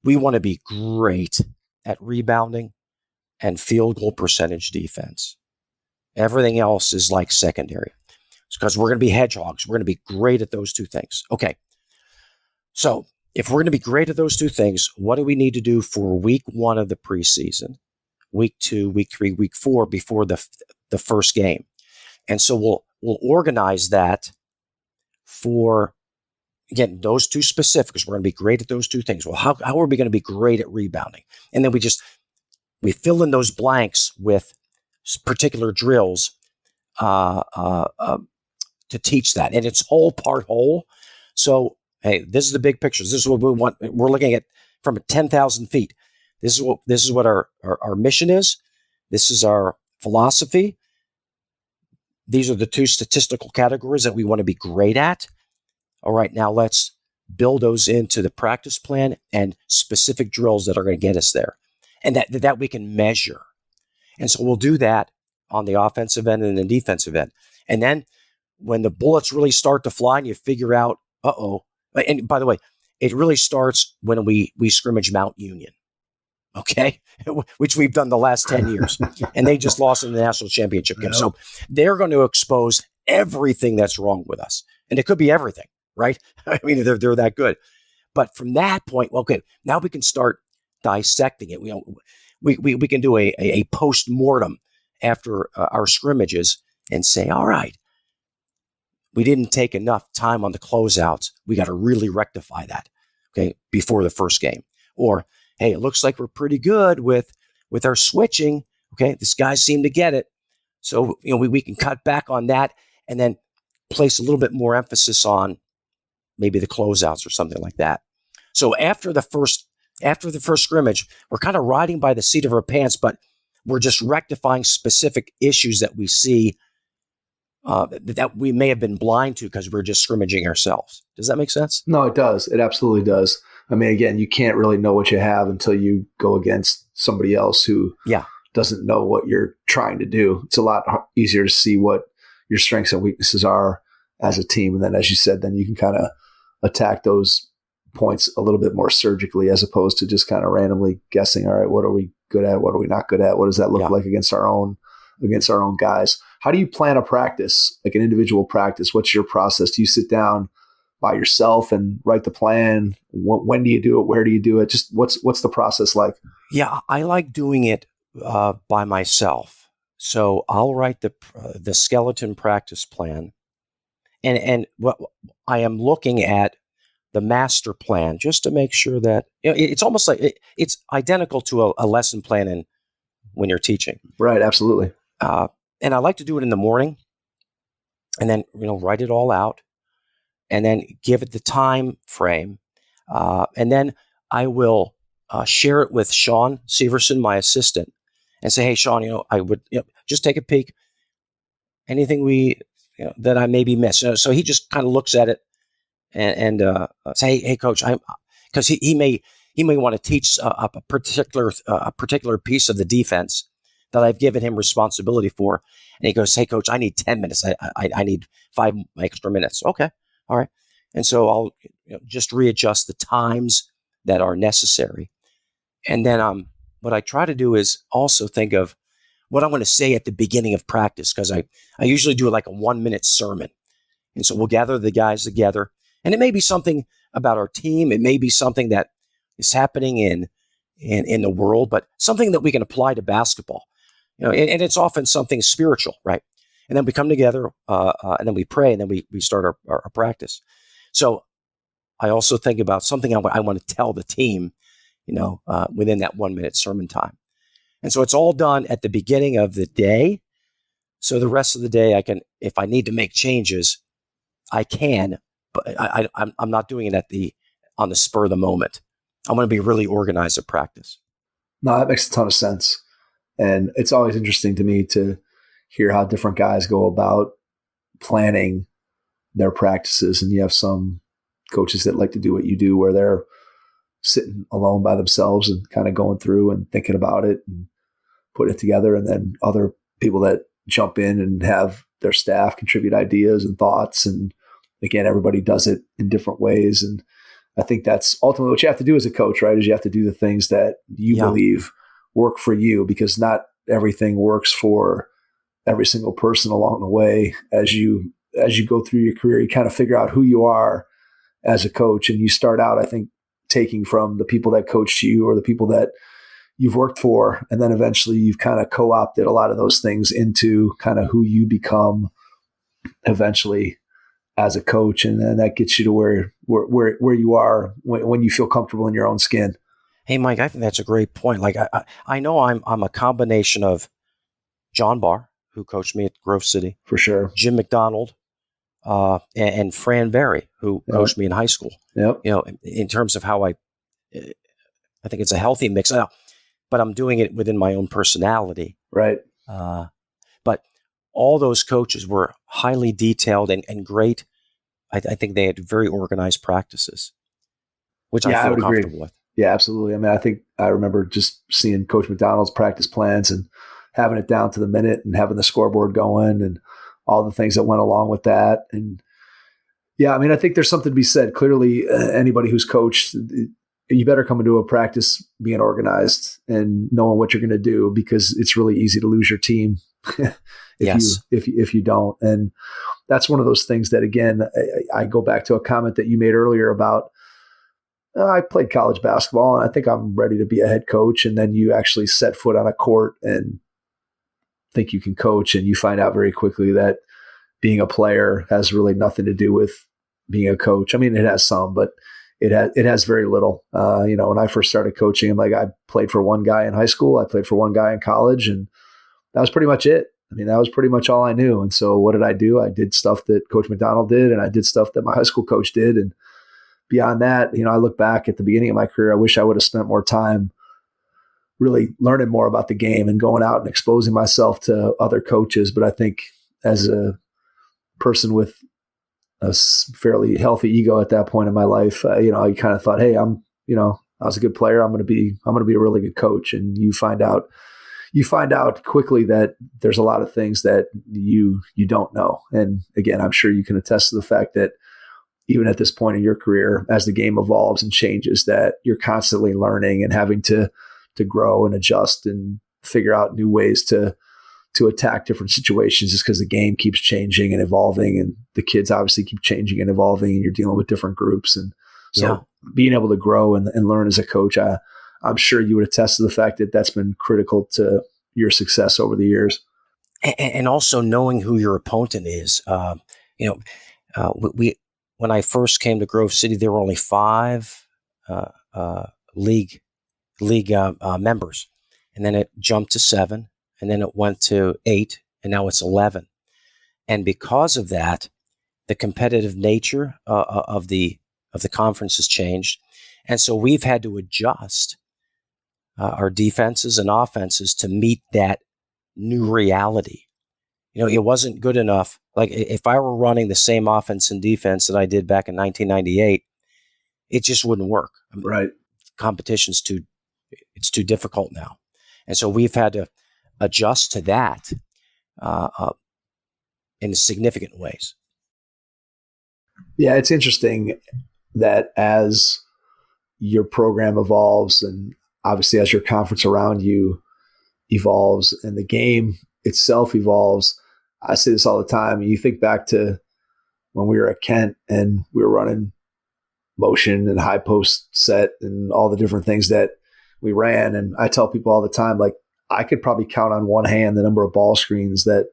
we want to be great at rebounding and field goal percentage defense. Everything else is like secondary. It's because we're going to be hedgehogs. We're going to be great at those two things. Okay. So if we're going to be great at those two things, what do we need to do for week 1 of the preseason, week 2, week 3, week 4 before the first game? And so we'll organize that for, again, those two specifics. We're going to be great at those two things. Well, how are we going to be great at rebounding? And then we fill in those blanks with particular drills to teach that. And it's whole part whole. So, hey, this is the big picture. This is what we want. We're looking at from 10,000 feet. This is what our mission is. This is our philosophy. These are the 2 statistical categories that we want to be great at. All right, now let's build those into the practice plan and specific drills that are going to get us there, and that we can measure. And so we'll do that on the offensive end and the defensive end. And then when the bullets really start to fly and you figure out, and by the way, it really starts when we scrimmage Mount Union, okay, which we've done the last 10 years. And they just lost in the national championship game. So they're going to expose everything that's wrong with us. And it could be everything, right? I mean, they're that good. But from that point, okay, now we can start dissecting it. we can do a post-mortem after our scrimmages and say, all right, we didn't take enough time on the closeouts. We got to really rectify that, okay, before the first game. Or, hey, it looks like we're pretty good with our switching. Okay, this guys seem to get it. So, we can cut back on that and then place a little bit more emphasis on maybe the closeouts or something like that. So after the first scrimmage, we're kind of riding by the seat of our pants, but we're just rectifying specific issues that we see that we may have been blind to because we're just scrimmaging ourselves. Does that make sense? No, it does. It absolutely does. I mean, again, you can't really know what you have until you go against somebody else who doesn't know what you're trying to do. It's a lot easier to see what your strengths and weaknesses are as a team. And then, as you said, then you can kind of attack those points a little bit more surgically as opposed to just kind of randomly guessing, all right, what are we good at? What are we not good at? What does that look like against our own guys? How do you plan a practice, like an individual practice? What's your process? Do you sit down by yourself and write the plan? When do you do it? Where do you do it? Just what's the process like? Yeah, I like doing it by myself. So I'll write the skeleton practice plan, and what I am looking at the master plan just to make sure that it's almost like it's identical to a lesson plan when you're teaching. Right, absolutely. And I like to do it in the morning, and then write it all out, and then give it the time frame, and then I will share it with Sean Severson, my assistant, and say, "Hey, Sean, I would just take a peek. Anything that I maybe missed." So he just kind of looks at it and say, "Hey, Coach," because he may want to teach a particular piece of the defense that I've given him responsibility for, and he goes, "Hey, Coach, I need 10 minutes. I need 5 extra minutes." Okay, all right, and so I'll just readjust the times that are necessary, and then what I try to do is also think of what I'm going to say at the beginning of practice, because I usually do like a 1-minute sermon, and so we'll gather the guys together, and it may be something about our team, it may be something that is happening in the world, but something that we can apply to basketball. And it's often something spiritual, right? And then we come together, and then we pray, and then we start our practice. So I also think about something I want to tell the team, within that 1-minute sermon time. And so it's all done at the beginning of the day. So the rest of the day, I can, if I need to make changes, I can, but I'm not doing it on the spur of the moment. I want to be really organized at practice. No, that makes a ton of sense. And it's always interesting to me to hear how different guys go about planning their practices. And you have some coaches that like to do what you do, where they're sitting alone by themselves and kind of going through and thinking about it and putting it together. And then other people that jump in and have their staff contribute ideas and thoughts. And again, everybody does it in different ways. And I think that's ultimately what you have to do as a coach, right? Is you have to do the things that you believe work for you, because not everything works for every single person along the way. As you go through your career, you kind of figure out who you are as a coach, and you start out, I think, taking from the people that coached you or the people that you've worked for, and then eventually you've kind of co-opted a lot of those things into kind of who you become eventually as a coach, and then that gets you to where you are when you feel comfortable in your own skin. Hey, Mike, I think that's a great point. Like I know I'm a combination of John Barr, who coached me at Grove City, for sure, Jim McDonald, and Fran Berry, who coached me in high school. Yep. In terms of how I think it's a healthy mix. But I'm doing it within my own personality, right? But all those coaches were highly detailed and great. I think they had very organized practices, which I feel comfortable with. Yeah, absolutely. I mean, I remember just seeing Coach McDonald's practice plans and having it down to the minute and having the scoreboard going and all the things that went along with that. And yeah, I mean, I think there's something to be said. Clearly, anybody who's coached, you better come into a practice being organized and knowing what you're going to do, because it's really easy to lose your team if you don't. And that's one of those things that, again, I go back to a comment that you made earlier about I played college basketball, and I think I'm ready to be a head coach. And then you actually set foot on a court and think you can coach, and you find out very quickly that being a player has really nothing to do with being a coach. I mean, it has some, but it has very little. When I first started coaching, I played for one guy in high school, I played for one guy in college, and that was pretty much it. I mean, that was pretty much all I knew. And so what did I do? I did stuff that Coach McDonald did, and I did stuff that my high school coach did. And beyond that, I look back at the beginning of my career, I wish I would have spent more time really learning more about the game and going out and exposing myself to other coaches. But I think as a person with a fairly healthy ego at that point in my life, I kind of thought, hey, I was a good player. I'm going to be a really good coach. And you find out quickly that there's a lot of things that you don't know. And again, I'm sure you can attest to the fact that even at this point in your career, as the game evolves and changes, that you're constantly learning and having to grow and adjust and figure out new ways to attack different situations, just because the game keeps changing and evolving, and the kids obviously keep changing and evolving, and you're dealing with different groups. And so being able to grow and learn as a coach, I'm sure you would attest to the fact that that's been critical to your success over the years. And also knowing who your opponent is. When I first came to Grove City, there were only 5 league members, and then it jumped to 7, and then it went to 8, and now it's 11. And because of that, the competitive nature of the conference has changed, and so we've had to adjust our defenses and offenses to meet that new reality. It wasn't good enough. Like if I were running the same offense and defense that I did back in 1998, it just wouldn't work. Right. Competition's too difficult now. And so we've had to adjust to that in significant ways. Yeah, it's interesting that as your program evolves, and obviously as your conference around you evolves and the game itself evolves, I say this all the time. You think back to when we were at Kent and we were running motion and high post set and all the different things that we ran. And I tell people all the time, like, I could probably count on one hand the number of ball screens that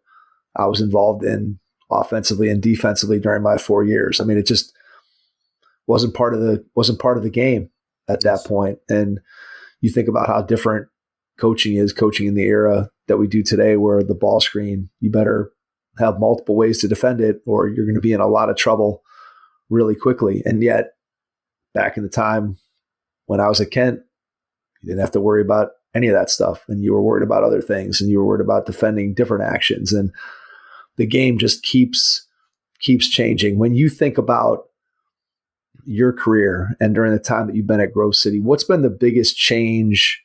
I was involved in offensively and defensively during my 4 years. I mean, it just wasn't part of the game at that point. And you think about how different coaching in the era that we do today, where the ball screen, you better have multiple ways to defend it or you're going to be in a lot of trouble really quickly. And yet back in the time when I was at Kent, you didn't have to worry about any of that stuff. And you were worried about other things, and you were worried about defending different actions. And the game just keeps changing. When you think about your career and during the time that you've been at Grove City, what's been the biggest change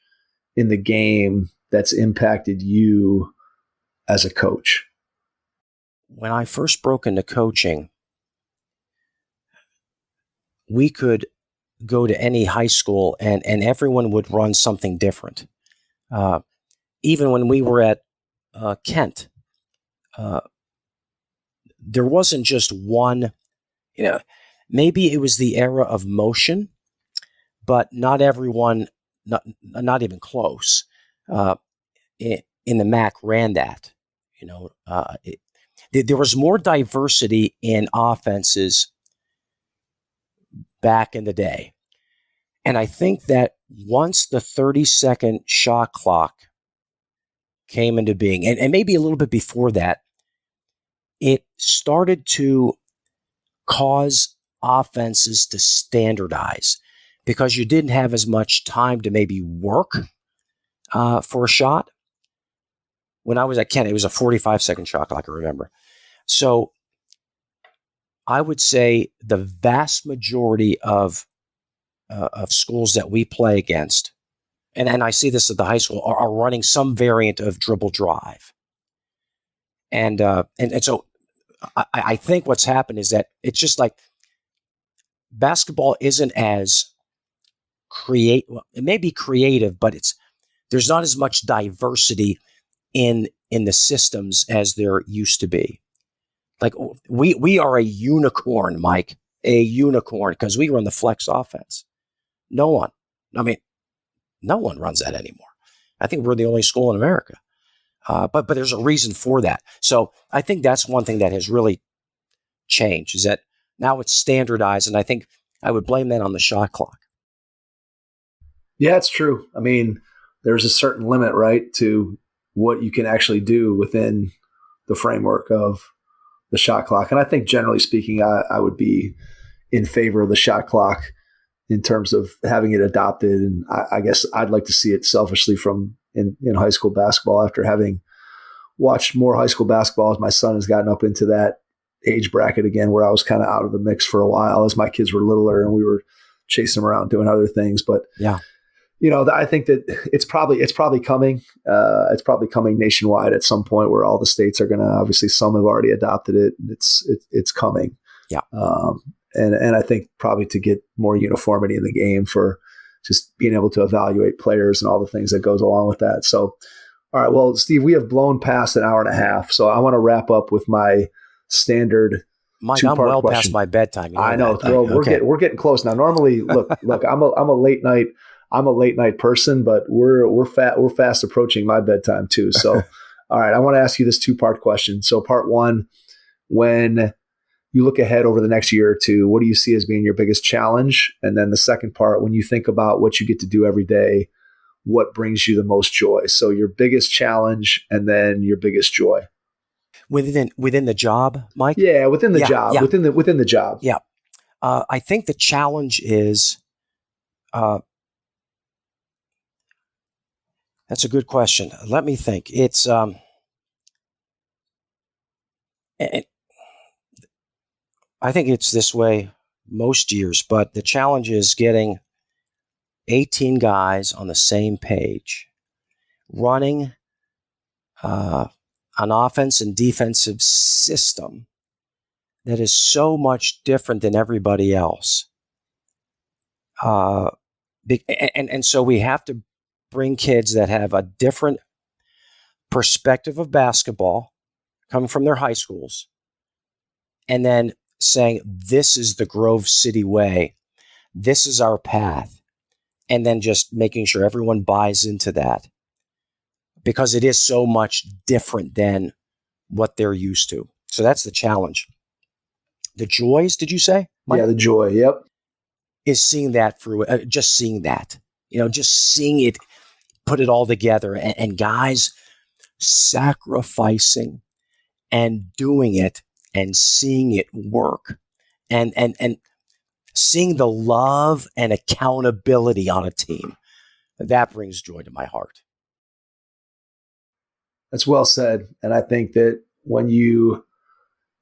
in the game that's impacted you as a coach? When I first broke into coaching, we could go to any high school and everyone would run something different. Even when we were at Kent, there wasn't just one, maybe it was the era of motion, but not everyone, not even close, in the MAC ran that. There was more diversity in offenses back in the day. And I think that once the 30-second shot clock came into being, and maybe a little bit before that, it started to cause offenses to standardize because you didn't have as much time to maybe work for a shot. When I was at Kent, it was a 45-second shot clock, I remember. So I would say the vast majority of schools that we play against, and I see this at the high school, are running some variant of dribble drive. And so I think what's happened is that it's just like basketball isn't as it may be creative, but there's not as much diversity in the systems as there used to be. Like we are a unicorn, Mike, a unicorn, because we run the flex offense. No one. I mean, no one runs that anymore. I think we're the only school in America. But there's a reason for that. So I think that's one thing that has really changed, is that now it's standardized, and I think I would blame that on the shot clock. Yeah, it's true. I mean, there's a certain limit, right, to what you can actually do within the framework of the shot clock. And I think generally speaking, I would be in favor of the shot clock in terms of having it adopted. And I guess I'd like to see it selfishly from in high school basketball, after having watched more high school basketball as my son has gotten up into that age bracket again, where I was kind of out of the mix for a while as my kids were littler and we were chasing them around doing other things. But yeah, I think that it's probably coming. It's probably coming nationwide at some point, where all the states are going to, obviously some have already adopted it, and it's coming. Yeah. And I think probably to get more uniformity in the game, for just being able to evaluate players and all the things that goes along with that. So, all right, well, Steve, we have blown past an hour and a half, so I want to wrap up with my standard Mike, I'm well question. Past my bedtime. I know. Well, we're getting close now. Normally, look, I'm a late night person, but we're fast approaching my bedtime too. So, all right, I want to ask you this 2-part question. So, part one, when you look ahead over the next year or two, what do you see as being your biggest challenge? And then the second part, when you think about what you get to do every day, what brings you the most joy? So, your biggest challenge, and then your biggest joy. Within the job, Mike? Yeah, within the job. Yeah. Within the job. Yeah. I think the challenge is that's a good question. Let me think. It's I think it's this way most years, but the challenge is getting 18 guys on the same page, running an offense and defensive system that is so much different than everybody else. And so we have to bring kids that have a different perspective of basketball coming from their high schools, and then saying, this is the Grove City way. This is our path. And then just making sure everyone buys into that, because it is so much different than what they're used to. So that's the challenge. The joys, did you say, Mike? Yeah, the joy. Yep. Is seeing that through, just seeing that, just seeing it, put it all together, and guys sacrificing and doing it and seeing it work, and seeing the love and accountability on a team. That brings joy to my heart. That's well said. And I think that when you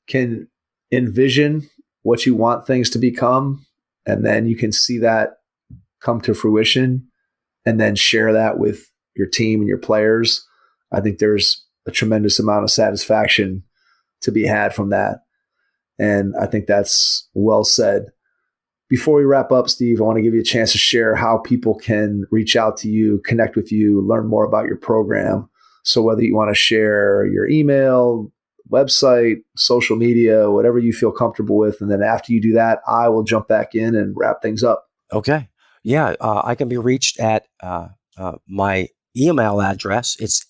can envision what you want things to become, and then you can see that come to fruition, and then share that with your team and your players, I think there's a tremendous amount of satisfaction to be had from that. And I think that's well said. Before we wrap up, Steve, I want to give you a chance to share how people can reach out to you, connect with you, learn more about your program. So whether you want to share your email, website, social media, whatever you feel comfortable with. And then after you do that, I will jump back in and wrap things up. Okay. Yeah. I can be reached at my email address. It's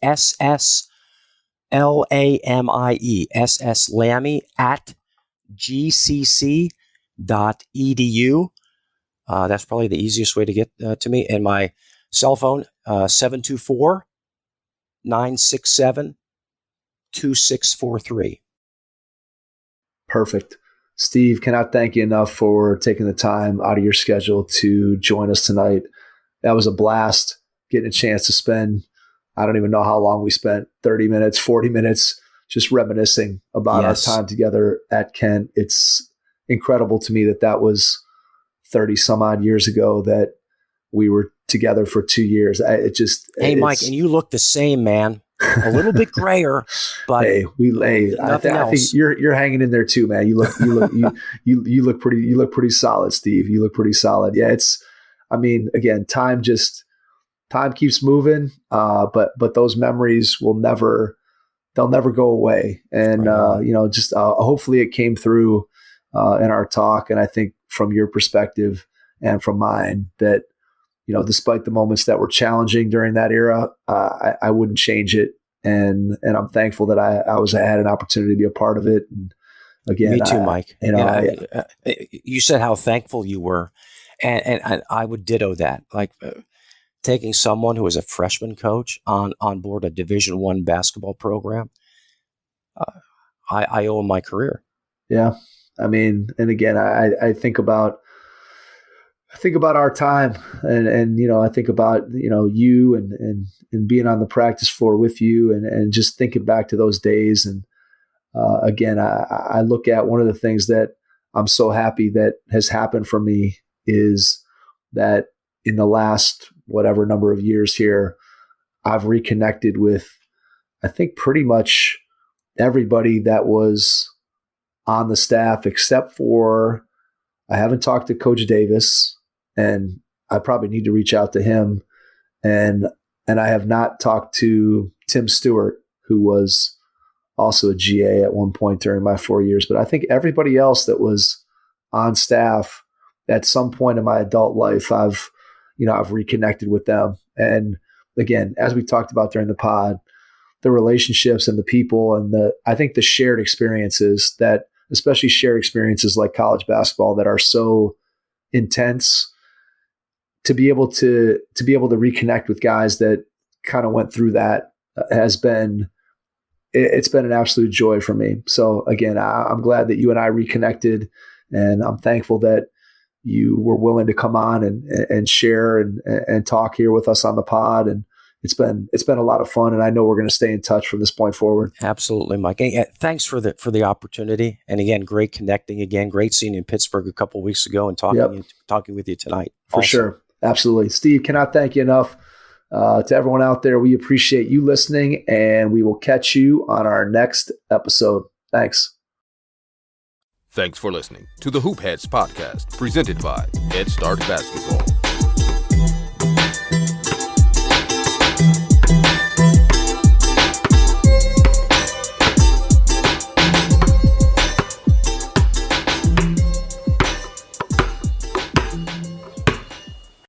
Lamie at gcc.edu. That's probably the easiest way to get to me. And my cell phone, 724-967-2643. Perfect. Steve, cannot thank you enough for taking the time out of your schedule to join us tonight. That was a blast, getting a chance to spend, I don't even know how long we spent, 30 minutes, 40 minutes, just reminiscing about our time together at Kent. It's incredible to me that was 30 some odd years ago that we were together for 2 years. Hey, Mike, and you look the same, man. A little bit grayer, but I think you're hanging in there too, man. You look pretty solid, Steve. You look pretty solid. Yeah, again, time keeps moving, but those memories they'll never go away. And hopefully it came through in our talk. And I think from your perspective, and from mine that, despite the moments that were challenging during that era, I wouldn't change it. And I'm thankful that I had an opportunity to be a part of it. And again, me too, Mike. I you said how thankful you were, and I would ditto that. Like taking someone who is a freshman coach on board a Division I basketball program, I owe him my career. Yeah, I mean, and again, I think about our time, and I think about you and being on the practice floor with you, and just thinking back to those days. And again, I look at one of the things that I'm so happy that has happened for me is that in the last whatever number of years here, I've reconnected with, I think, pretty much everybody that was on the staff, except for I haven't talked to Coach Davis, and I probably need to reach out to him. And I have not talked to Tim Stewart, who was also a GA at one point during my 4 years. But I think everybody else that was on staff at some point in my adult life, I've reconnected with them. And again, as we talked about during the pod, the relationships and the people and I think the shared experiences that, especially shared experiences like college basketball that are so intense, to be able to reconnect with guys that kind of went through that it's been an absolute joy for me. So again, I'm glad that you and I reconnected, and I'm thankful that you were willing to come on and share and talk here with us on the pod. And it's been a lot of fun, and I know we're going to stay in touch from this point forward. Absolutely, Mike. Thanks for the opportunity, and again, great connecting again. Great seeing you in Pittsburgh a couple of weeks ago, and talking with you tonight. For sure, absolutely, Steve. Cannot thank you enough. To everyone out there, we appreciate you listening, and we will catch you on our next episode. Thanks. Thanks for listening to the Hoop Heads podcast, presented by Head Start Basketball.